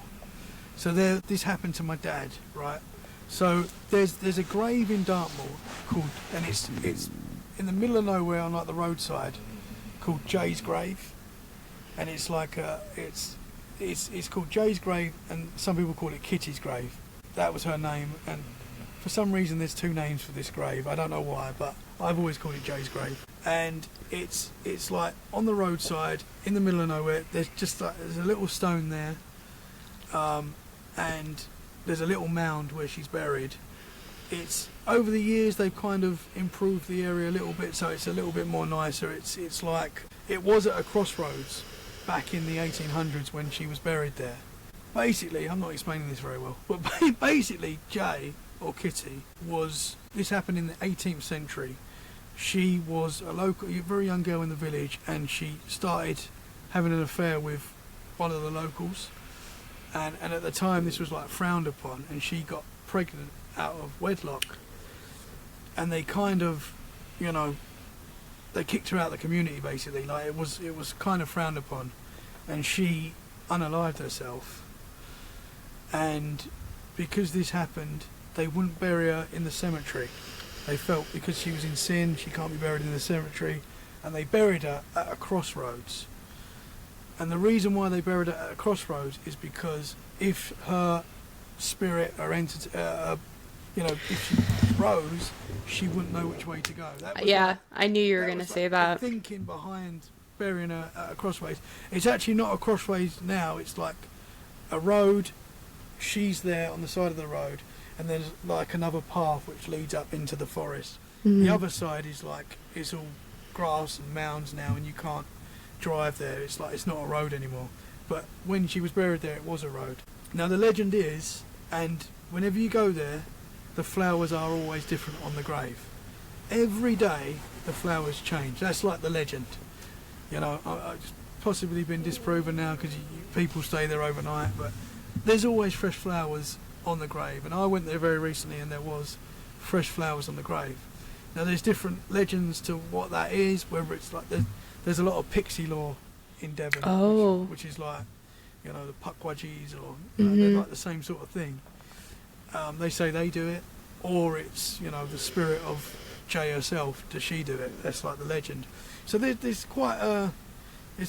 So this happened to my dad, right? So there's a grave in Dartmoor called, and it's in the middle of nowhere on like the roadside, called Jay's Grave, and it's like it's called Jay's Grave, and some people call it Kitty's Grave. That was her name, and for some reason there's two names for this grave. I don't know why, but I've always called it Jay's Grave. And it's like on the roadside in the middle of nowhere. There's just there's a little stone there, and there's a little mound where she's buried. It's over the years they've kind of improved the area a little bit, so it's a little bit more nicer. It's like it was at a crossroads back in the 1800s when she was buried there. Basically, I'm not explaining this very well, but basically Jay, or Kitty, this happened in the 18th century. She was a very young girl in the village, and she started having an affair with one of the locals, and at the time this was like frowned upon, and she got pregnant out of wedlock, and they kind of, you know, they kicked her out of the community basically. Like it was kind of frowned upon, and she unalived herself. And because this happened, they wouldn't bury her in the cemetery. They felt because she was in sin, she can't be buried in the cemetery, and they buried her at a crossroads. And the reason why they buried her at a crossroads is because if her spirit or entity, if she rose, she wouldn't know which way to go. That was I knew you were going to say that. The thinking behind burying her at a crossroads. It's actually not a crossroads now. It's like a road. She's there on the side of the road, and there's like another path which leads up into the forest. The other side is like it's all grass and mounds now, and you can't drive there. It's like it's not a road anymore. But when she was buried there, it was a road. Now the legend is, and whenever you go there, the flowers are always different on the grave. Every day the flowers change. That's like the legend. You know, it's possibly been disproven now because people stay there overnight, but there's always fresh flowers on the grave. And I went there very recently, and there was fresh flowers on the grave. Now there's different legends to what that is, whether it's like there's a lot of pixie lore in Devon, which is like, you know, the Pukwudgies, or they're like the same sort of thing. They say they do it, or it's, you know, the spirit of Jay herself. Does she do it? That's like the legend. So there's quite a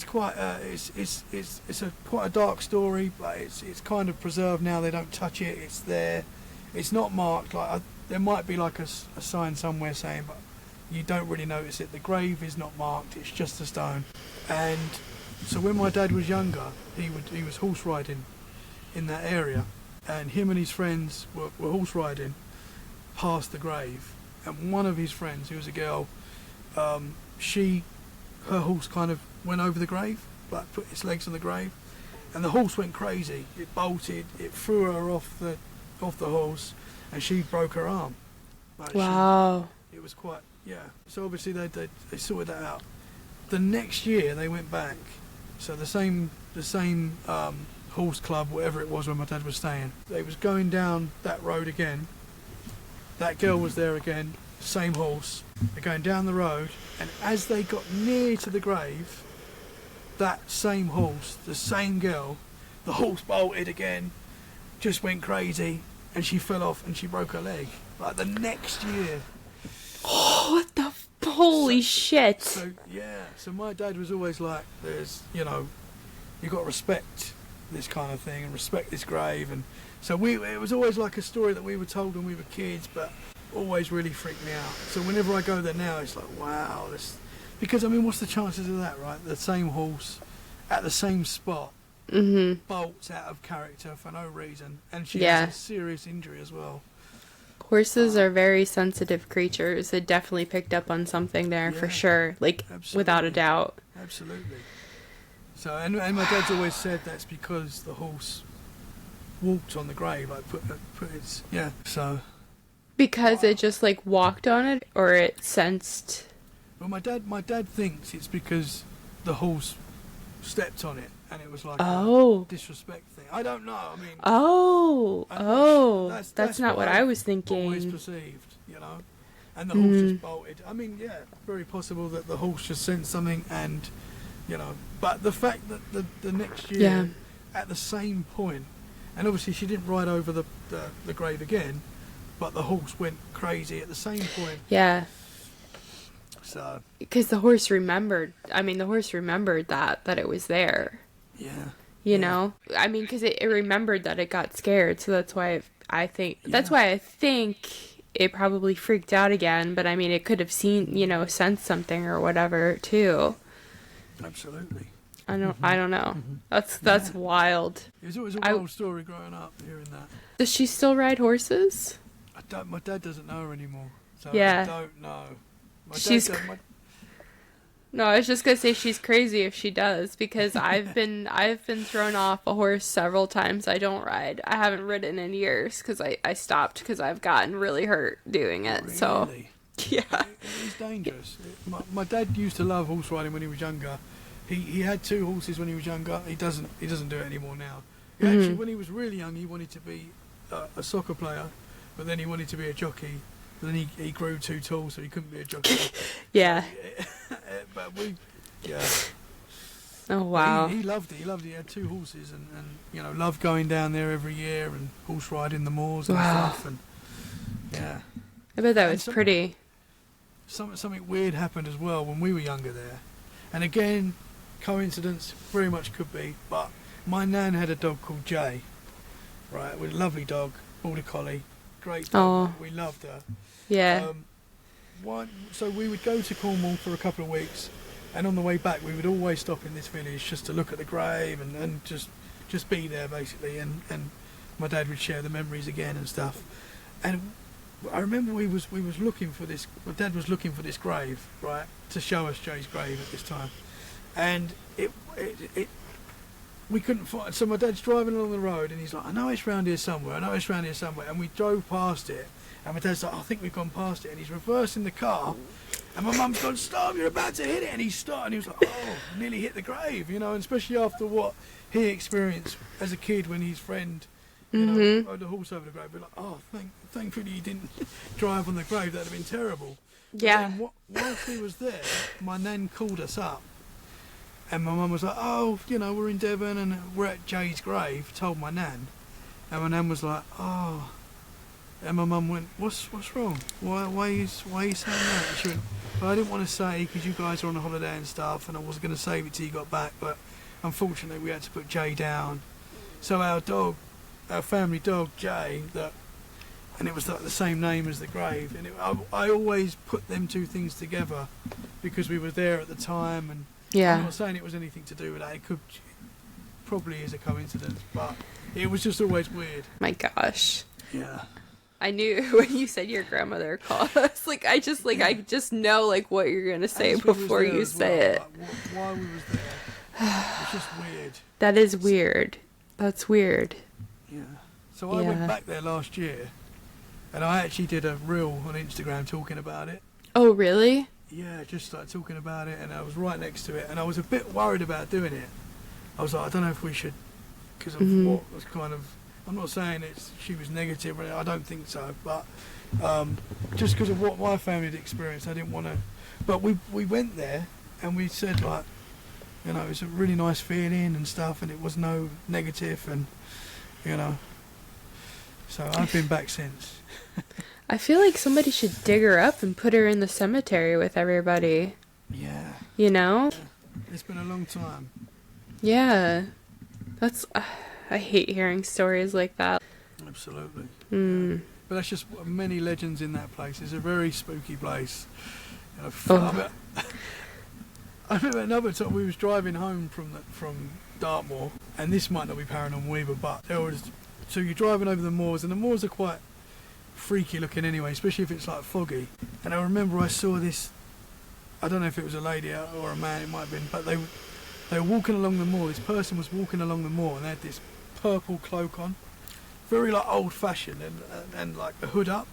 quite a dark story, but it's kind of preserved now. They don't touch it. It's there. It's not marked. Like there might be like a sign somewhere saying, but you don't really notice it. The grave is not marked. It's just a stone. And so when my dad was younger, he was horse riding in that area, and him and his friends were horse riding past the grave. And one of his friends, who was a girl, her horse kind of went over the grave, like put its legs on the grave, and the horse went crazy. It bolted. It threw her off the horse, and she broke her arm. Like Wow. It was quite, yeah. So obviously they sorted that out. The next year they went back. So the same horse club, whatever it was where my dad was staying, they was going down that road again. That girl was there again, same horse. They're going down the road, and as they got near to the grave, that same horse, the same girl, the horse bolted again, just went crazy, and she fell off and she broke her leg. Like the next year. Oh, what the holy shit. So my dad was always like, there's, you got to respect this kind of thing and respect this grave. And so it was always like a story that we were told when we were kids, but always really freaked me out. So whenever I go there now, it's like, wow, because I mean, what's the chances of that, right? The same horse at the same spot bolts out of character for no reason, and she has a serious injury as well. Horses are very sensitive creatures. It definitely picked up on something there for sure, like absolutely. Without a doubt. Absolutely. So, and my dad's always said that's because the horse walked on the grave, like put its So. Because it just like walked on it, or it sensed. Well, my dad thinks it's because the horse stepped on it, and it was like a disrespect thing. I don't know. I mean. That's not what I was thinking. Always perceived, and the horse just bolted. I mean, very possible that the horse just sensed something, and but the fact that the next year at the same point, and obviously she didn't ride over the grave again, but the horse went crazy at the same point. Yeah. So. Because the horse remembered. I mean, the horse remembered that it was there. Yeah. You know, I mean, because it remembered that it got scared, so that's why I think it probably freaked out again. But I mean, it could have seen, sensed something or whatever too. Absolutely. I don't know. That's wild. It was always a wild story growing up hearing that. Does she still ride horses? My dad doesn't know her anymore, so yeah. I don't know. No, I was just gonna say she's crazy if she does, because I've been thrown off a horse several times. I don't ride. I haven't ridden in years because I stopped because I've gotten really hurt doing it. Really? So yeah, it's dangerous. My dad used to love horse riding when he was younger. He had 2 horses when he was younger. He doesn't do it anymore now. Actually, when he was really young, he wanted to be a soccer player, but then he wanted to be a jockey. But then he grew too tall, so he couldn't be a jockey. yeah. But Oh wow. He loved it. He had 2 horses, and loved going down there every year and horse riding the moors and stuff. And I bet that was pretty. Something weird happened as well when we were younger there, and again, coincidence very much could be. But my nan had a dog called Jay, right? With a lovely dog, border collie, great dog. We loved her. Yeah. So we would go to Cornwall for a couple of weeks, and on the way back we would always stop in this village just to look at the grave and just be there basically, and my dad would share the memories again and stuff. And I remember we was looking for this. My dad was looking for this grave, right, to show us Jay's grave at this time, and we couldn't find. So my dad's driving along the road, and he's like, I know it's round here somewhere. And we drove past it. And my dad's like, I think we've gone past it. And he's reversing the car. And my mum's gone, stop, you're about to hit it. And he stopped, and he was like, nearly hit the grave, and especially after what he experienced as a kid when his friend, rode the horse over the grave. We're like, thankfully he didn't drive on the grave. That'd have been terrible. Yeah. But then whilst he was there, my nan called us up. And my mum was like, we're in Devon and we're at Jay's grave, told my nan. And my nan was like, And my mum went, what's wrong? Why are you saying that? And she went, well, I didn't want to say because you guys are on a holiday and stuff, and I wasn't going to save it till you got back, but unfortunately we had to put Jay down. So our family dog, Jay, and it was like the same name as the grave. And I always put them 2 things together because we were there at the time, and I'm not saying it was anything to do with that. It probably is a coincidence, but it was just always weird. My gosh. Yeah. I knew when you said your grandmother called us. I just know what you're gonna say before you say it. Why we was there? It's just weird. That is weird. That's weird. Yeah. So I went back there last year, and I actually did a reel on Instagram talking about it. Oh really? Yeah, just talking about it, and I was right next to it, and I was a bit worried about doing it. I was like, I don't know if we should, because of what was kind of. I'm not saying she was negative, I don't think so, but just because of what my family had experienced, I didn't want to. But we went there, and we said it was a really nice feeling and stuff, and it was no negative, and So I've been back since. I feel like somebody should dig her up and put her in the cemetery with everybody. Yeah. You know? It's been a long time. Yeah. That's... I hate hearing stories like that. Absolutely. Mm. But that's just many legends in that place. It's a very spooky place. I remember another time we was driving home from Dartmoor, and this might not be paranormal either, but so you're driving over the moors, and the moors are quite freaky looking anyway, especially if it's like foggy. And I remember I saw this, I don't know if it was a lady or a man, it might have been, but they were walking along the moor. This person was walking along the moor, and they had this purple cloak on, very like old fashioned, and like a hood up.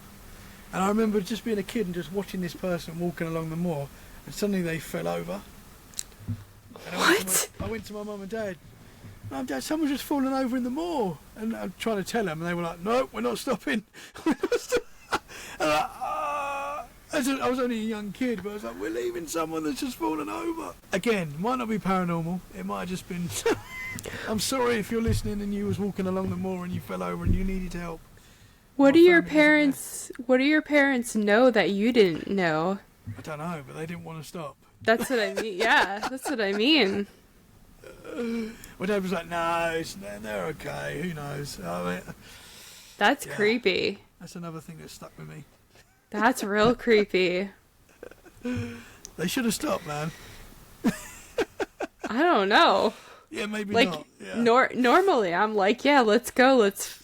And I remember just being a kid and just watching this person walking along the moor, and suddenly they fell over. And I went to my mum and dad. Mum, Dad, someone's just fallen over in the moor. And I'm trying to tell them, and they were like, no, we're not stopping. And I was only a young kid, but I was like, we're leaving someone that's just fallen over. Again, might not be paranormal. It might have just been... I'm sorry if you're listening and you was walking along the moor and you fell over and you needed help. What do your parents know that you didn't know? I don't know, but they didn't want to stop. That's what I mean. Yeah, that's what I mean. My dad was like, no, they're okay. Who knows? I mean, that's creepy. That's another thing that stuck with me. That's real creepy. They should have stopped, man. I don't know. Yeah, maybe like, not. Yeah. Normally, I'm like, yeah, let's go. Let's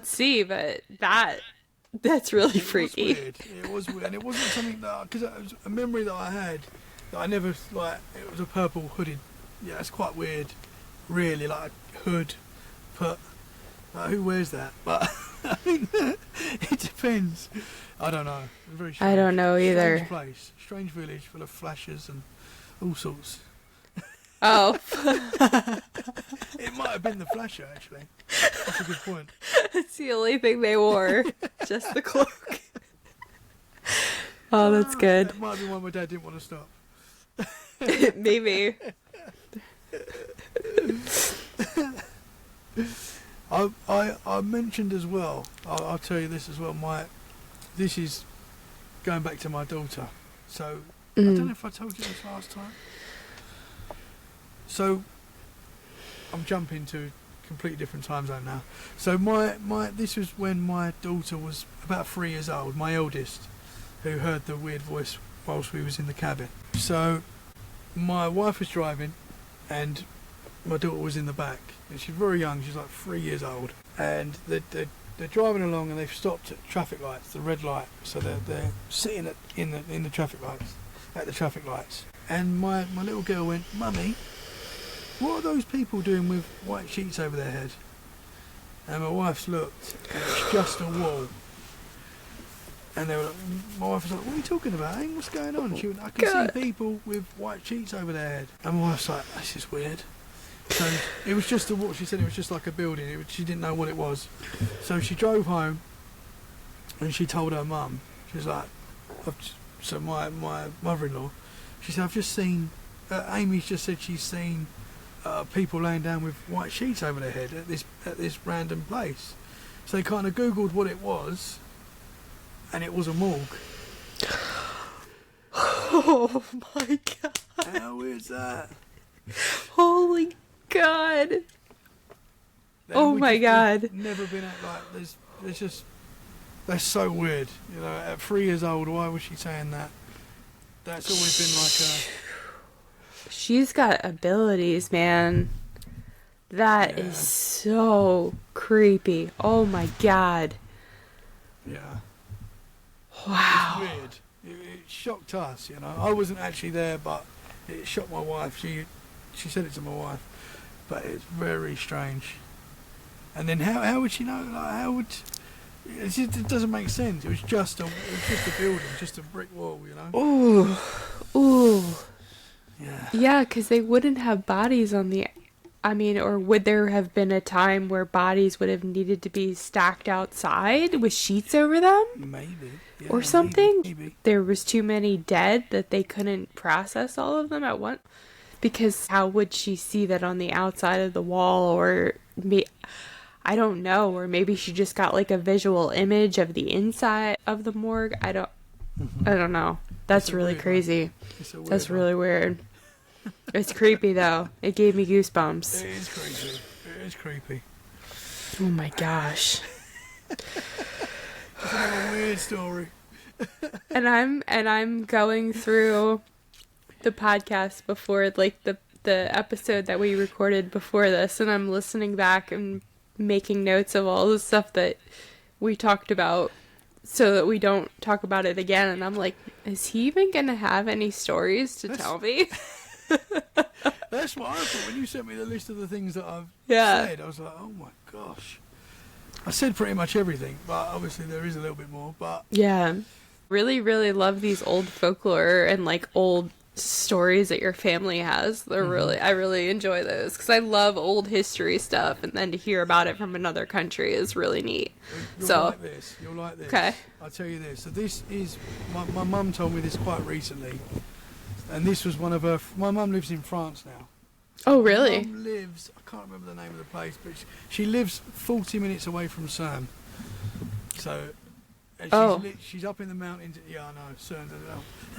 see. But that's really freaky. It was weird. And it wasn't something that... Because it was a memory that I had that I never... Like, it was a purple hooded... Yeah, it's quite weird. Really, like a hood. But who wears that? But I mean, it depends. I don't know. It's very strange. I don't know either. Strange place. Strange village full of flashes and all sorts. Oh. It might have been the flasher, actually. That's a good point. That's the only thing they wore. Just the cloak. Oh, that's good. That might be why my dad didn't want to stop. Maybe. I mentioned as well, I'll tell you this as well, this is going back to my daughter. So, I don't know if I told you this last time. So, I'm jumping to a completely different time zone now. So this was when my daughter was about 3 years old, my eldest, who heard the weird voice whilst we was in the cabin. So, my wife was driving, and my daughter was in the back, and she's very young. She's like 3 years old, and they're driving along, and they've stopped at traffic lights, the red light. So they're sitting in the traffic lights, at the traffic lights. And my little girl went, "Mummy, what are those people doing with white sheets over their head?" And my wife's looked, and it's just a wall. And they were like, my wife was like, "What are you talking about? Hey, what's going on?" She went, "I can see people with white sheets over their head." And my wife's like, "This is weird." So it was just a wall. She said it was just like a building. She didn't know what it was. So she drove home, and she told her mum. She was like, so my mother-in-law, she said, "I've just seen, Amy's just said she's seen people laying down with white sheets over their head at this random place." So they kind of Googled what it was, and it was a morgue. Oh my god. How weird is that? Holy god. Oh my god. Never been at like there's just that's so weird. You know, at 3 years old, why was she saying that? That's always been like a... She's got abilities, man. That is so creepy. Oh my god. Yeah. Wow. It's weird. It shocked us, you know. I wasn't actually there, but it shocked my wife. She said it to my wife, but it's very strange. And then how would she know? Like, how would... It doesn't make sense. It was just a building, just a brick wall, you know. Ooh. Yeah. Yeah, because they wouldn't have bodies on the... I mean, or would there have been a time where bodies would have needed to be stacked outside with sheets over them? Maybe. Yeah, or something? Maybe. There was too many dead that they couldn't process all of them at once? Because how would she see that on the outside of the wall? Or I don't know, or maybe she just got like a visual image of the inside of the morgue. I don't know. That's really crazy. That's really weird. It's creepy though. It gave me goosebumps. It is creepy. It is creepy. Oh my gosh. It's another weird story. And I'm going through the podcast before, like the episode that we recorded before this, and I'm listening back and making notes of all the stuff that we talked about so that we don't talk about it again. And I'm like, is he even gonna have any stories to tell me? That's what I thought when you sent me the list of the things that I've said. I was like, oh my gosh. I said pretty much everything, but obviously there is a little bit more. But yeah, really, really love these old folklore and like old stories that your family has. They're I really enjoy those because I love old history stuff, and then to hear about it from another country is really neat. You'll like this. Okay. I'll tell you this. So this is, my mum told me this quite recently, and this was one of her, my mum lives in France now. Oh, really? My mum lives, I can't remember the name of the place, but she lives 40 minutes away from CERN. So, she's up in the mountains. Yeah, I know, CERN.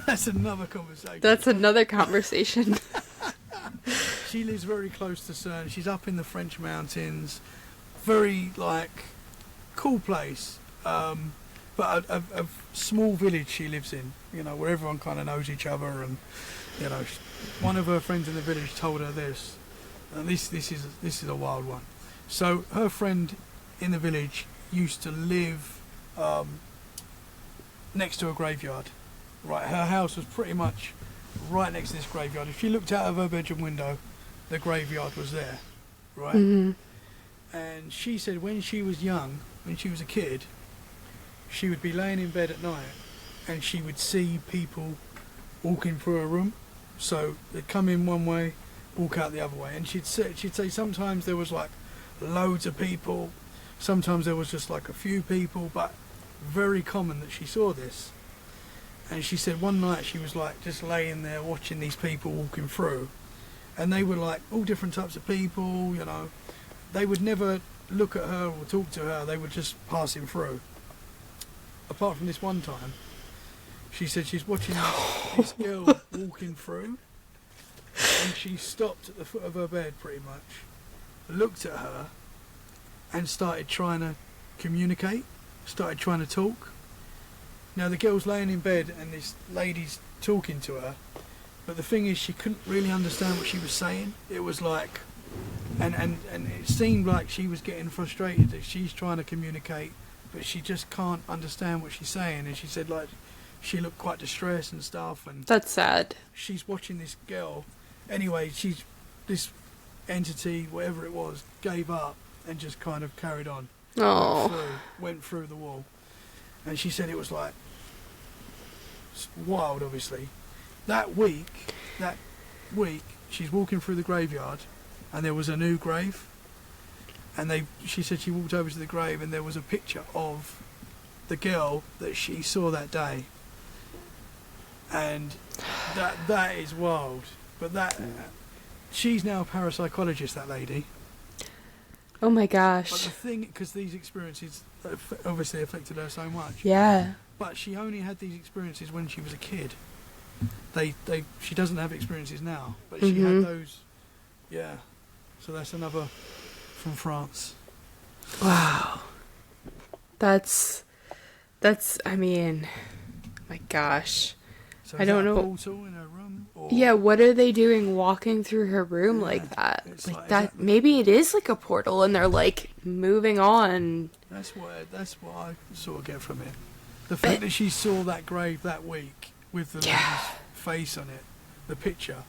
That's another conversation. That's another conversation. She lives very close to CERN. She's up in the French mountains. Very, like, cool place. But a small village she lives in, you know, where everyone kind of knows each other. And, you know, one of her friends in the village told her this. And this is a wild one. So her friend in the village used to live next to a graveyard. Right, her house was pretty much right next to this graveyard. If you looked out of her bedroom window, the graveyard was there, right? Mm-hmm. And she said when she was young, when she was a kid, she would be laying in bed at night and she would see people walking through her room. So they'd come in one way, walk out the other way. And she'd say sometimes there was like loads of people, sometimes there was just like a few people, but very common that she saw this. And she said one night she was like just laying there watching these people walking through, and they were like all different types of people, you know. They would never look at her or talk to her, they were just passing through. Apart from this one time, she said she's watching this girl walking through, and she stopped at the foot of her bed pretty much, looked at her, and started trying to communicate, started trying to talk. Now the girl's laying in bed and this lady's talking to her, but the thing is she couldn't really understand what she was saying. It was like, and it seemed like she was getting frustrated that she's trying to communicate, but she just can't understand what she's saying. And she said like she looked quite distressed and stuff. And that's sad. She's watching this girl. Anyway, this entity, whatever it was, gave up and just kind of carried on. Oh. Went through the wall. And she said it was like wild, obviously. That week, she's walking through the graveyard, and there was a new grave. And she said she walked over to the grave, and there was a picture of the girl that she saw that day. And that is wild. But she's now a parapsychologist, that lady. Oh my gosh. But the thing, because these experiences obviously affected her so much. Yeah. But she only had these experiences when she was a kid. She doesn't have experiences now, but she had those. Yeah. So that's another from France. Wow. That's. I mean, my gosh. So I don't know. Portal in her room, or yeah, what are they doing walking through her room like that? Like that. Maybe it is like a portal, and they're like moving on. That's what I sort of get from it. The fact that she saw that grave that week with the lady's face on it, the picture.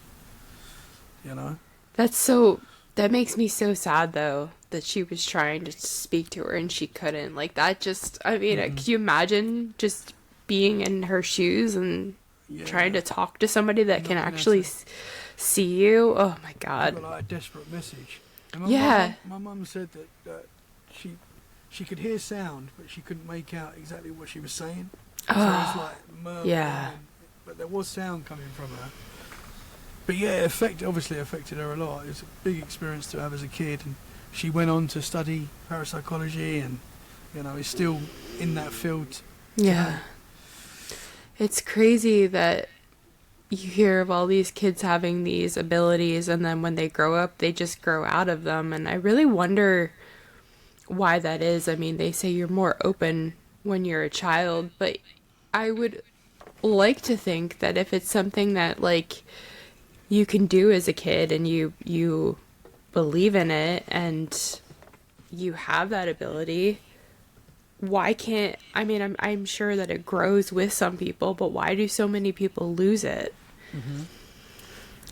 You know. That makes me so sad though that she was trying to speak to her and she couldn't. Like that just. I mean, could you imagine just being in her shoes and trying to talk to somebody that can actually see you? Oh my God. Like a desperate message. And my mum said that she could hear sound, but she couldn't make out exactly what she was saying. So it was like murmuring, but there was sound coming from her. But yeah, it obviously affected her a lot. It was a big experience to have as a kid, and she went on to study parapsychology and, is still in that field. Yeah. It's crazy that you hear of all these kids having these abilities, and then when they grow up, they just grow out of them. And I really wonder why that is. I mean, they say you're more open when you're a child, but I would like to think that if it's something that, like, you can do as a kid and you believe in it and you have that ability, why can't, I mean, I'm sure that it grows with some people, but why do so many people lose it?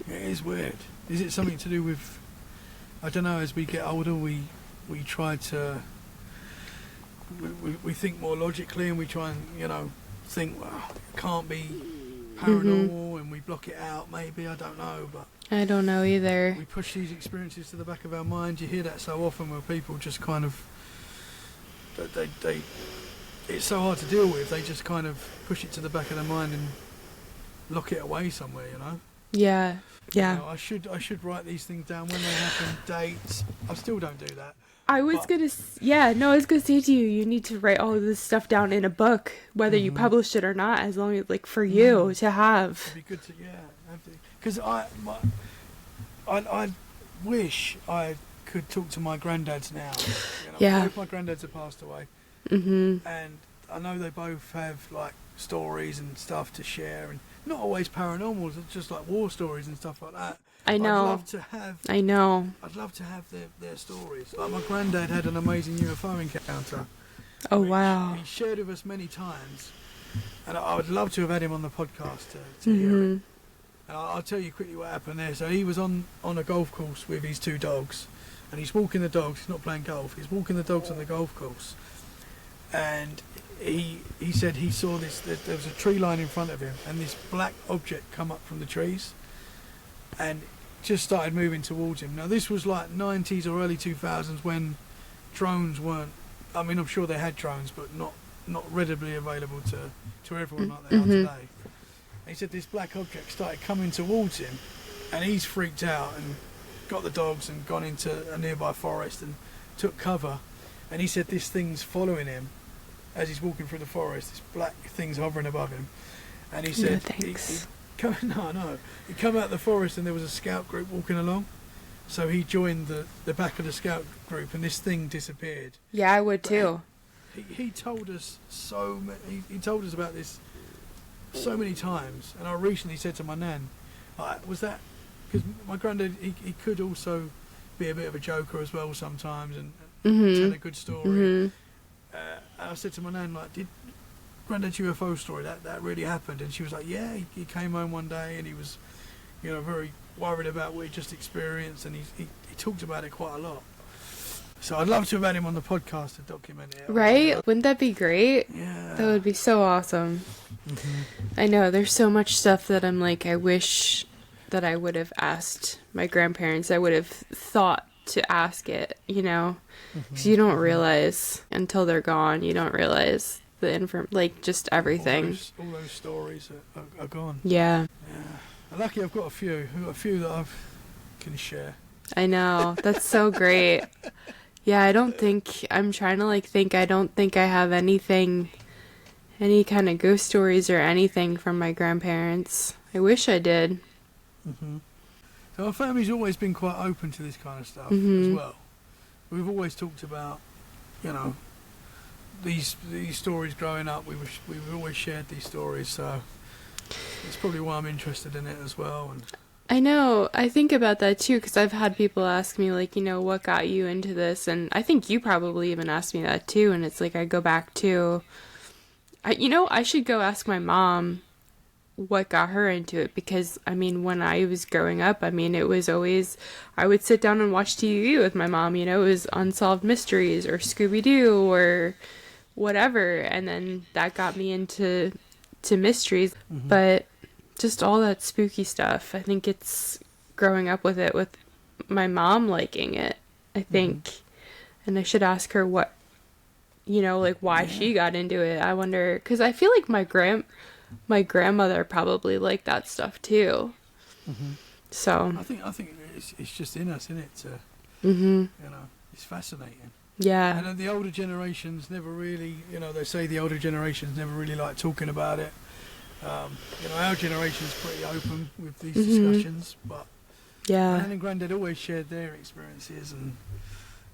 It is weird. Is it something to do with, I don't know, as we get older, we try to, we think more logically, and we try and, think, well, it can't be paranormal, and we block it out, maybe, I don't know, but I don't know either. we push these experiences to the back of our mind. You hear that so often where people just kind of, they it's so hard to deal with, they just kind of push it to the back of their mind and lock it away somewhere, Yeah. I should write these things down when they happen, dates. I still don't do that. I was gonna say to you, you need to write all of this stuff down in a book, whether you publish it or not, as long as, like, for you to have. It'd be good to, because I wish I could talk to my granddads now. Both my granddads have passed away, and I know they both have, like, stories and stuff to share, and not always paranormal, it's just like war stories and stuff like that. I know. I'd love to have their stories. Like, my granddad had an amazing UFO encounter. Oh, wow. He shared with us many times, and I would love to have had him on the podcast to hear it. And I'll tell you quickly what happened there. So he was on a golf course with his two dogs, and he's walking the dogs. He's not playing golf. He's walking the dogs on the golf course, and he said he saw this. There was a tree line in front of him, and this black object come up from the trees, and just started moving towards him. Now, this was like 90s or early 2000s when drones weren't. I mean, I'm sure they had drones, but not readily available to everyone like they are today. He said this black object started coming towards him, and he's freaked out and got the dogs and gone into a nearby forest and took cover. And he said this thing's following him as he's walking through the forest. This black thing's hovering above him, and he said, he come out of the forest, and there was a scout group walking along. So he joined the back of the scout group, and this thing disappeared. Yeah, I would too. He told us he told us about this so many times, and I recently said to my nan, was that because my granddad he could also be a bit of a joker as well sometimes, and tell a good story. I said to my nan, like, did Granddad's UFO story that really happened? And she was like, yeah, he came home one day and he was, very worried about what he just experienced, and he talked about it quite a lot. So I'd love to have had him on the podcast to document it. Right? Wouldn't that be great? Yeah. That would be so awesome. I know, there's so much stuff that I'm like, I wish that I would have asked my grandparents. I would have thought to ask it, because you don't realize until they're gone. You don't realize the just everything. All those stories are gone. Yeah. Lucky I've got a few that I can share. I know, that's so great. Yeah, I'm trying to think. I don't think I have any kind of ghost stories or anything from my grandparents. I wish I did. So our family's always been quite open to this kind of stuff as well. We've always talked about, these stories growing up. We've always shared these stories, so it's probably why I'm interested in it as well. And I know, I think about that too, because I've had people ask me, what got you into this? And I think you probably even asked me that too, and it's like I go back to, I should go ask my mom what got her into it, because, when I was growing up, it was always, I would sit down and watch TV with my mom, it was Unsolved Mysteries or Scooby-Doo or whatever, and then that got me into mysteries, but just all that spooky stuff. I think it's growing up with it, with my mom liking it, I think. And I should ask her what, why she got into it. I wonder, because I feel like my grandmother probably liked that stuff too. So I think it's just in us, isn't it? Mm-hmm. It's fascinating. Yeah. And then the older generations never really, they say the older generations never really like talking about it. Our generation's pretty open with these discussions, but yeah. Nan and Granddad always shared their experiences, and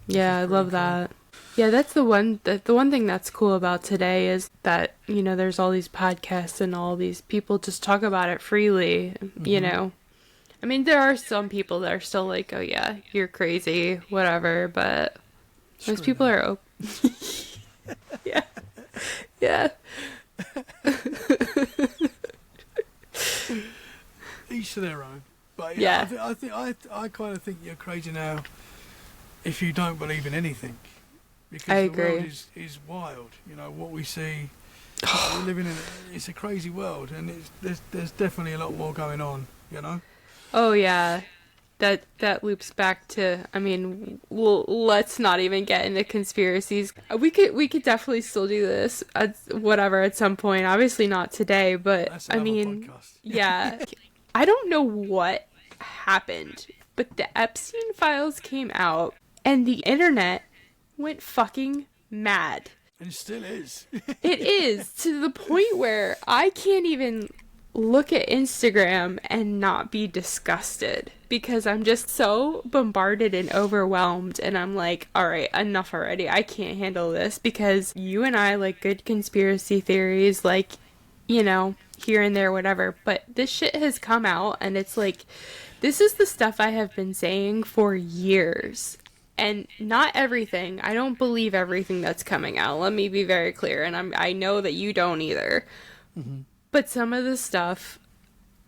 yeah, I love that. Yeah, that's the one thing that's cool about today is that, there's all these podcasts and all these people just talk about it freely, I mean, there are some people that are still like, oh yeah, you're crazy, whatever, but most people are open. Yeah. Yeah. Each to their own. But yeah. I kind of think you're crazy now if you don't believe in anything. Because I the agree. world is wild. What we see, we're living in it's a crazy world, and there's definitely a lot more going on, Oh yeah. That loops back to, I mean, let's not even get into conspiracies. We could definitely still do this at some point. Obviously not today, but That's I another mean, podcast. yeah. I don't know what happened, but the Epstein files came out and the internet went fucking mad. And it still is. It is, to the point where I can't even look at Instagram and not be disgusted because I'm just so bombarded and overwhelmed, and I'm like, all right, enough already. I can't handle this, because you and I like good conspiracy theories, like, here and there, whatever, but this shit has come out, and it's like, this is the stuff I have been saying for years. And not everything. I don't believe everything that's coming out. Let me be very clear. And I know that you don't either. Mm-hmm. But some of the stuff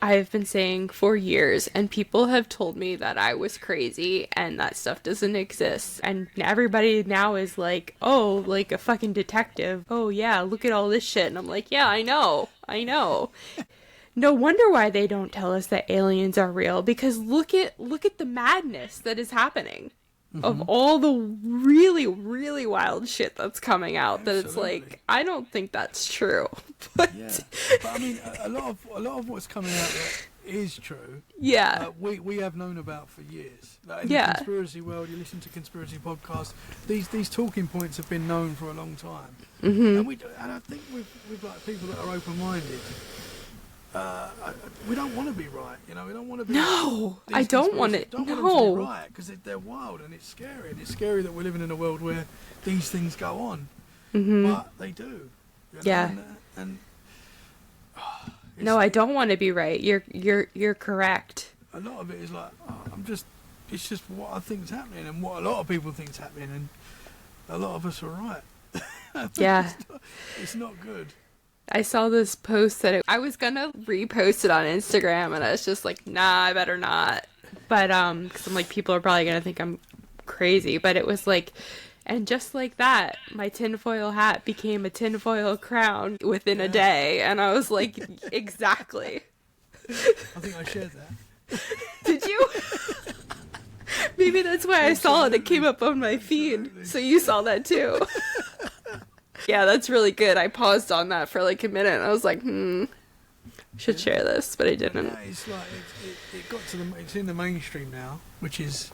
I've been saying for years, and people have told me that I was crazy and that stuff doesn't exist. And everybody now is like, oh, like a fucking detective. Oh yeah, look at all this shit. And I'm like, yeah, I know. No wonder why they don't tell us that aliens are real, because look at the madness that is happening. Mm-hmm. Of all the really, really wild shit that's coming out. Absolutely. That it's like, I don't think that's true. But I mean, a lot of what's coming out there is true. Yeah. We have known about for years. Like in the conspiracy world, you listen to conspiracy podcasts, these talking points have been known for a long time. Mm-hmm. And I think with like people that are open-minded, we don't want to be right, we don't want to be. No, I don't want it. Don't want them to be right, because they're wild and it's scary. And it's scary that we're living in a world where these things go on, but they do. Yeah. No, I don't want to be right. You're correct. A lot of it is like, it's just what I think is happening and what a lot of people think is happening, and a lot of us are right. Yeah. It's not good. I saw this post that I was gonna repost it on Instagram, and I was just like, nah, I better not. But because I'm like, people are probably gonna think I'm crazy. But it was like, and just like that, my tinfoil hat became a tinfoil crown within a day, and I was like, exactly. I think I shared that. Did you? Maybe that's why I saw it. It came up on my feed, so you saw that too. Yeah, that's really good. I paused on that for like a minute, and I was like, should share this, but I didn't. Yeah, it's like it got to it's in the mainstream now, which is,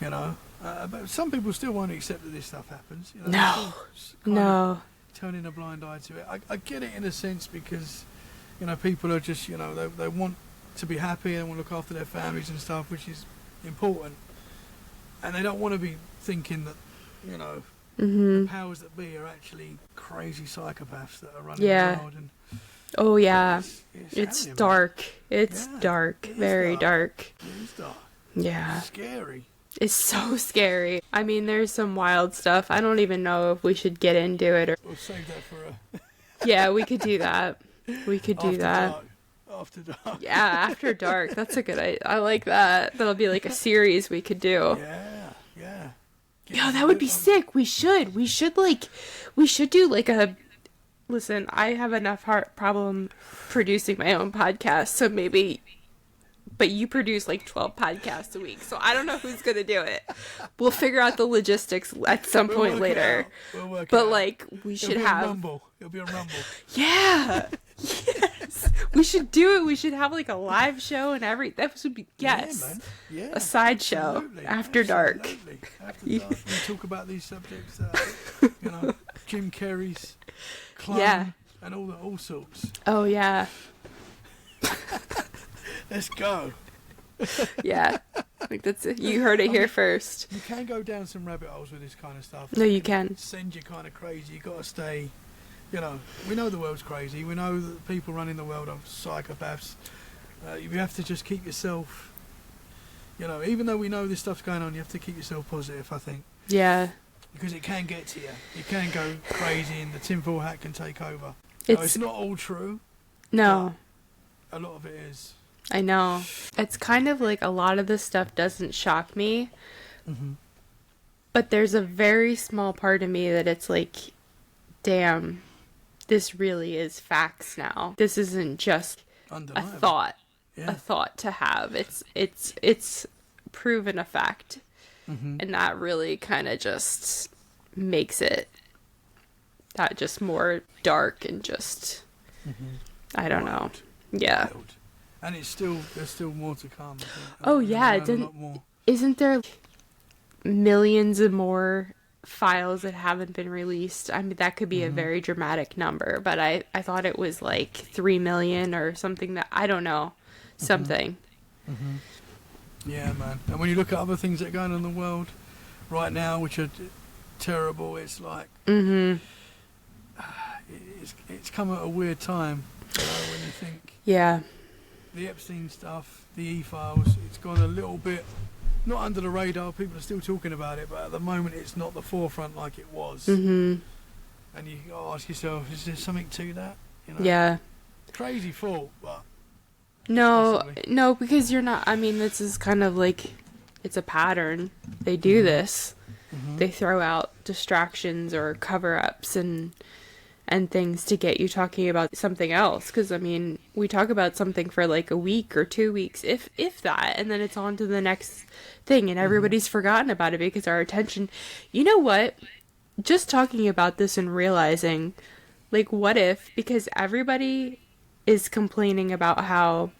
but some people still won't accept that this stuff happens. No. Turning a blind eye to it. I get it in a sense, because, people are just, they want to be happy, they want to look after their families and stuff, which is important, and they don't want to be thinking that, the powers that be are actually crazy psychopaths that are running the world. And oh yeah, it's dark. It's dark. Very dark. It is dark. Yeah. It's scary. It's so scary. I mean, there's some wild stuff. I don't even know if we should get into it, or we'll save that for a. Yeah, we could do that. We could do that. After dark. Yeah, after dark. That's a good idea. I like that. That'll be like a series we could do. Yeah. Yo, that would be sick. We should do like a. Listen, I have enough heart problem producing my own podcast, so maybe. But you produce like 12 podcasts a week, so I don't know who's gonna do it. We'll figure out the logistics at some point later. We'll work but it out. like, we should have. It'll be a rumble. Yeah. Yes. We should do it. We should have like a live show and that would be Yeah, man. Yeah, a sideshow absolutely, after dark. Absolutely. After dark, we talk about these subjects. Jim Carrey's clone and all sorts. Oh yeah. Let's go. Yeah, I think that's it. You heard it here first. You can go down some rabbit holes with this kind of stuff. No, you can. Send you kind of crazy. You got to stay. We know the world's crazy. We know that the people running the world are psychopaths. You have to just keep yourself. Even though we know this stuff's going on, you have to keep yourself positive, I think. Yeah. Because it can get to you. You can go crazy, and the tinfoil hat can take over. It's not all true. No. A lot of it is. I know. It's kind of like a lot of this stuff doesn't shock me. Mm-hmm. But there's a very small part of me that it's like, damn, this really is facts now. This isn't just Undeniable. a thought. Yeah. A thought to have. It's proven a fact. Mm-hmm. And that really kind of just makes it that just more dark and just, I don't know. Yeah. Wild. And there's still more to come. Oh yeah, isn't there millions of more files that haven't been released? I mean, that could be a very dramatic number, but I thought it was like 3 million or something that, I don't know, something. Mm-hmm. Yeah, man. And when you look at other things that are going on in the world right now, which are terrible, it's like, it's come at a weird time, when you think. Yeah. The Epstein stuff, the E-files, it's gone a little bit, not under the radar, people are still talking about it, but at the moment it's not the forefront like it was. Mm-hmm. And you ask yourself, is there something to that? Yeah. Crazy thought, but... No, because you're not, I mean, this is kind of like, it's a pattern. They do this. Mm-hmm. They throw out distractions or cover-ups and things to get you talking about something else. Because, I mean, we talk about something for like a week or 2 weeks, if that, and then it's on to the next thing, and everybody's forgotten about it because our attention... You know what? Just talking about this and realizing, like, what if, because everybody is complaining about how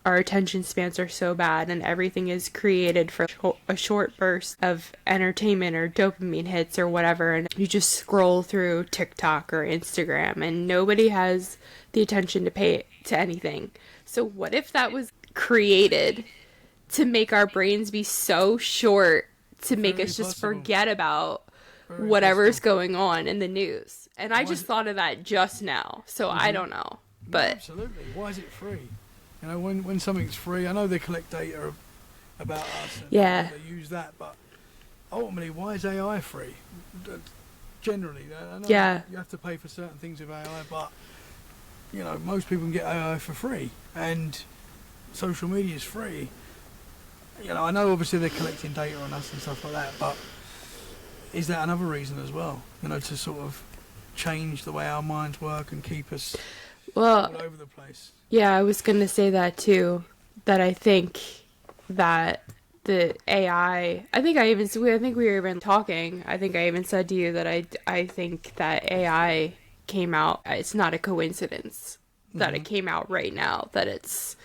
our attention spans are so bad and everything is created for a short burst of entertainment or dopamine hits or whatever, and you just scroll through TikTok or Instagram and nobody has the attention to pay to anything. So what if that was created to make our brains be so short to make us just forget about whatever's going on in the news? And I just thought of that just now, so I don't know. But absolutely. Why is it free? When something's free, I know they collect data about us and they use that, but ultimately, why is AI free? Generally, I know you have to pay for certain things with AI, but most people can get AI for free, and social media is free. I know obviously they're collecting data on us and stuff like that, but is that another reason as well? To sort of change the way our minds work and keep us all over the place. Yeah, I was going to say that too, that I think that the AI, I think we were even talking, I think I even said to you that I think that AI came out, it's not a coincidence that it came out right now, that it's,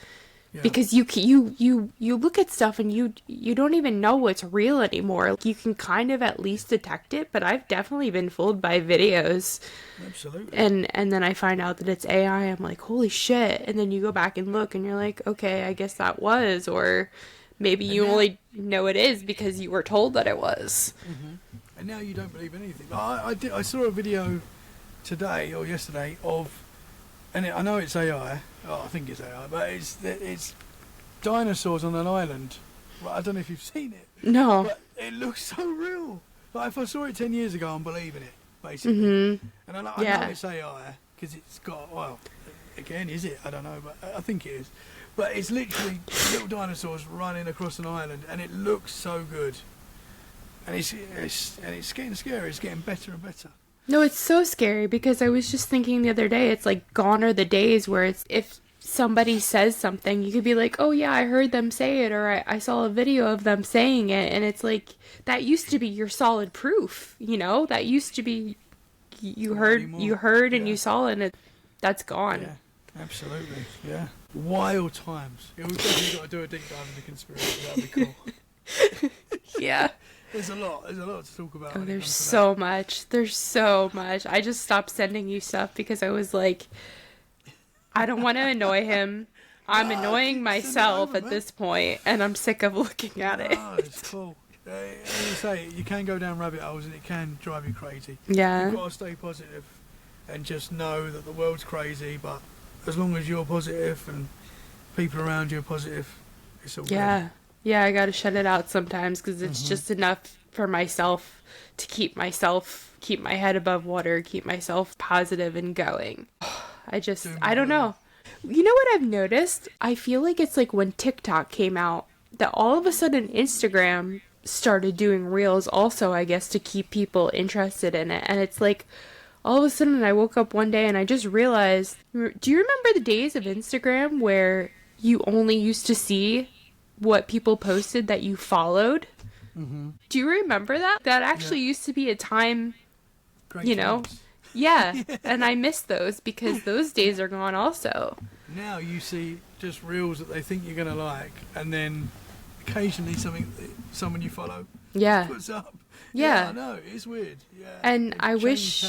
because you look at stuff and you don't even know what's real anymore. You can kind of at least detect it, but I've definitely been fooled by videos. Absolutely. And then I find out that it's AI. I'm like, holy shit. And then you go back and look and you're like, okay, I guess that was, or maybe you only know it is because you were told that it was. Mm-hmm. And now you don't believe anything. I saw a video today or yesterday of, and I know it's AI. Oh, I think it's AI, but it's dinosaurs on an island. Well, I don't know if you've seen it. No. But it looks so real. Like if I saw it 10 years ago, I'm believing it, basically. Mm-hmm. And I know it's AI because it's got, again, is it? I don't know, but I think it is. But it's literally little dinosaurs running across an island, and it looks so good. And it's getting scary. It's getting better and better. No, it's so scary because I was just thinking the other day, it's like gone are the days where it's, if somebody says something, you could be like, oh yeah, I heard them say it, or I saw a video of them saying it, and it's like, that used to be your solid proof, that used to be, you heard and you saw it, and that's gone. Yeah. Absolutely, yeah. Wild times. Yeah, we've definitely got to do a deep dive into conspiracy. That'd be cool. Yeah. There's a lot to talk about. Oh, when it there's comes to so much. There's so much. I just stopped sending you stuff because I was like, I don't want to annoy him. I'm annoying myself at this point, and I'm sick of looking at it. No, it's cool. As you say, you can go down rabbit holes and it can drive you crazy. Yeah. You've got to stay positive and just know that the world's crazy, but as long as you're positive and people around you are positive, it's all Yeah. Yeah, I got to shut it out sometimes because it's just enough for myself to keep my head above water, keep myself positive and going. I don't know. You know what I've noticed? I feel like it's like when TikTok came out, that all of a sudden Instagram started doing reels also, I guess, to keep people interested in it. And it's like, all of a sudden I woke up one day and I just realized, do you remember the days of Instagram where you only used to see what people posted that you followed? Mm-hmm. Do you remember that? That actually used to be a time, Great you know? times. Yeah, and I miss those because those days are gone also. Now you see just reels that they think you're going to like, and then occasionally someone you follow puts up. Yeah. I know, it's weird. Yeah. And I wish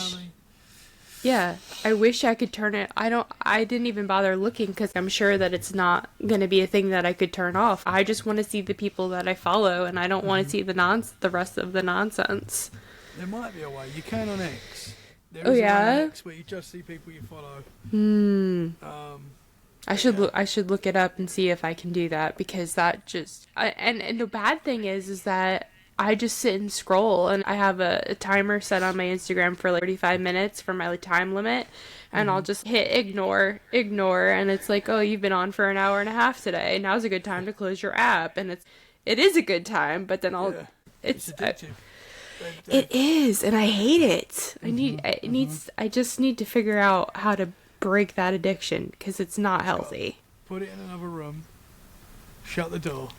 I wish I could turn it. I didn't even bother looking because I'm sure that it's not going to be a thing that I could turn off. I just want to see the people that I follow, and I don't want to see the rest of the nonsense. There might be a way. You can on X. There Oh, is a way yeah? on X where you just see people you follow. I should look it up and see if I can do that because that just and the bad thing is that I just sit and scroll, and I have a timer set on my Instagram for like 35 minutes for my time limit, and I'll just hit ignore, and it's like, oh, you've been on for an hour and a half today. Now's a good time to close your app, and it is a good time, but then it's addictive. It is, and I hate it. I just need to figure out how to break that addiction because it's not healthy. Put it in another room, shut the door,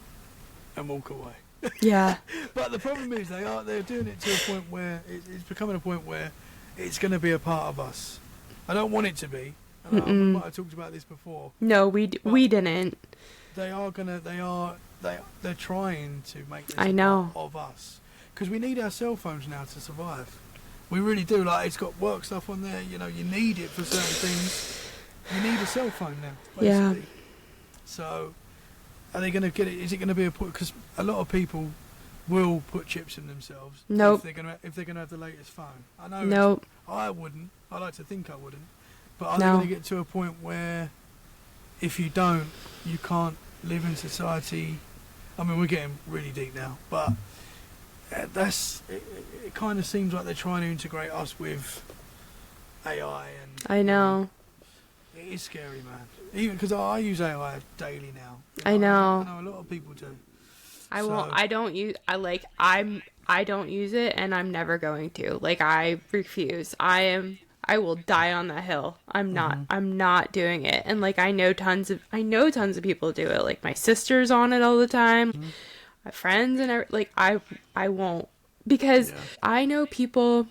and walk away. Yeah. But the problem is they're doing it to a point where it's becoming a point where it's going to be a part of us. I don't want it to be. And I might have talked about this before. No, we didn't. They're trying to make this I know. part of us. Because we need our cell phones now to survive. We really do. Like, it's got work stuff on there. You know, you need it for certain things. You need a cell phone now, basically. Yeah. So, are they going to get it? Is it going to be a point? Because a lot of people will put chips in themselves. Nope. If they're going to have the latest phone. I know. Nope. I wouldn't. I like to think I wouldn't. But are they going to get to a point where, if you don't, you can't live in society? I mean, we're getting really deep now, but. It kind of seems like they're trying to integrate us with AI, and I know. It is scary, man. Even because I use AI daily now. I know. I know a lot of people do. I don't use it, and I'm never going to. Like, I refuse. I will die on that hill. I'm not doing it. And like, I know tons of people do it. Like, my sister's on it all the time. My friends and I won't, because I know people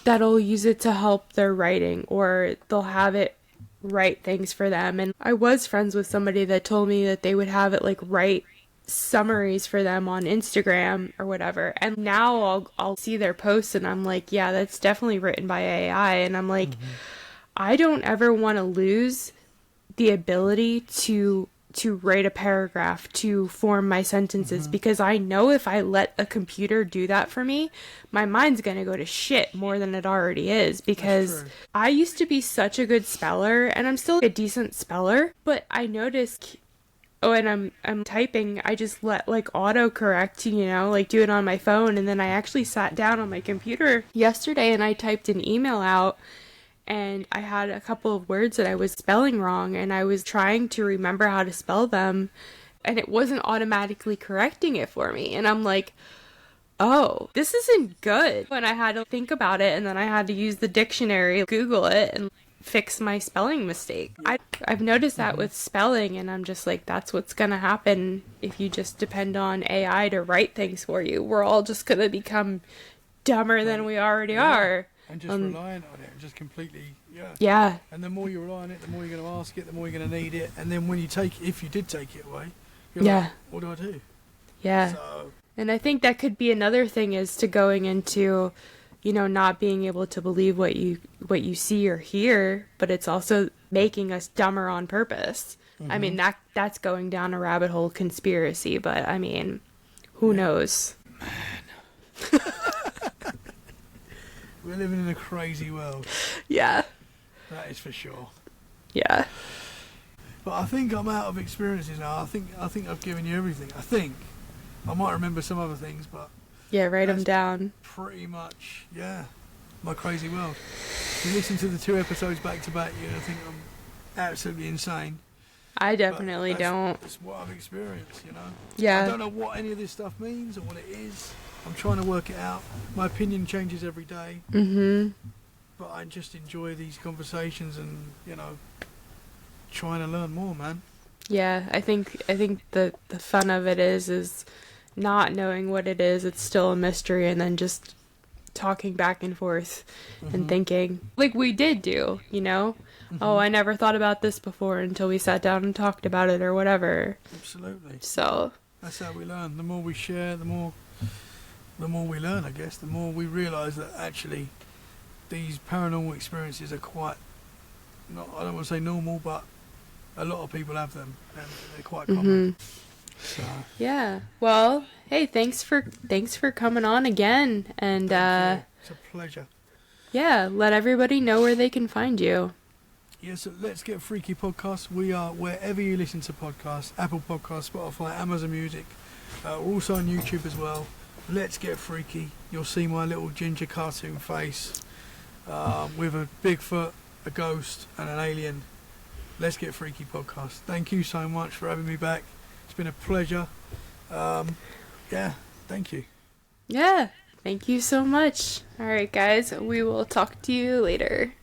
that'll use it to help their writing, or they'll have it write things for them. And I was friends with somebody that told me that they would have it like write summaries for them on Instagram or whatever. And now I'll see their posts and I'm like, yeah, that's definitely written by AI. And I'm like, I don't ever want to lose the ability to write a paragraph, to form my sentences, because I know if I let a computer do that for me, my mind's gonna go to shit more than it already is, because I used to be such a good speller, and I'm still a decent speller, but I noticed, and I'm typing, I just let like autocorrect, like do it on my phone, and then I actually sat down on my computer yesterday and I typed an email out, and I had a couple of words that I was spelling wrong, and I was trying to remember how to spell them, and it wasn't automatically correcting it for me. And I'm like, oh, this isn't good. And I had to think about it, and then I had to use the dictionary, Google it, and fix my spelling mistake. I've noticed that with spelling, and I'm just like, that's what's gonna happen if you just depend on AI to write things for you. We're all just gonna become dumber than we already are. And just relying on it, just completely, yeah. Yeah. And the more you rely on it, the more you're going to ask it, the more you're going to need it. And then when you if you did take it away, you're like, what do I do? Yeah. So, and I think that could be another thing is to going into, you know, not being able to believe what you see or hear, but it's also making us dumber on purpose. I mean, that's going down a rabbit hole conspiracy, but I mean, who knows? Man. We're living in a crazy world. Yeah. That is for sure. Yeah. But I think I'm out of experiences now. I think I've given you everything. I think. I might remember some other things, but... Yeah, write them down. Pretty much, yeah. My crazy world. If you listen to the 2 episodes back to back, you're going to think I'm absolutely insane. I definitely don't. It's what I've experienced, you know? Yeah. I don't know what any of this stuff means or what it is. I'm trying to work it out. My opinion changes every day. Mm-hmm. But I just enjoy these conversations and, you know, trying to learn more, man. Yeah, I think the fun of it is not knowing what it is. It's still a mystery, and then just talking back and forth and thinking, like we did do, you know? Oh, I never thought about this before until we sat down and talked about it or whatever. Absolutely. So that's how we learn. The more we share, the more we learn, I guess. The more we realise that actually these paranormal experiences are quite, I don't want to say normal, but a lot of people have them, and they're quite common. So. Yeah. Well, hey, thanks for coming on again, and it's a pleasure. Yeah, let everybody know where they can find you. Yes, so Let's Get Freaky podcast. We are wherever you listen to podcasts: Apple Podcasts, Spotify, Amazon Music. We're also on YouTube as well. Let's Get Freaky. You'll see my little ginger cartoon face with a Bigfoot, a ghost, and an alien. Let's Get Freaky podcast. Thank you so much for having me back. It's been a pleasure. Yeah, thank you. Yeah, thank you so much. All right, guys, we will talk to you later.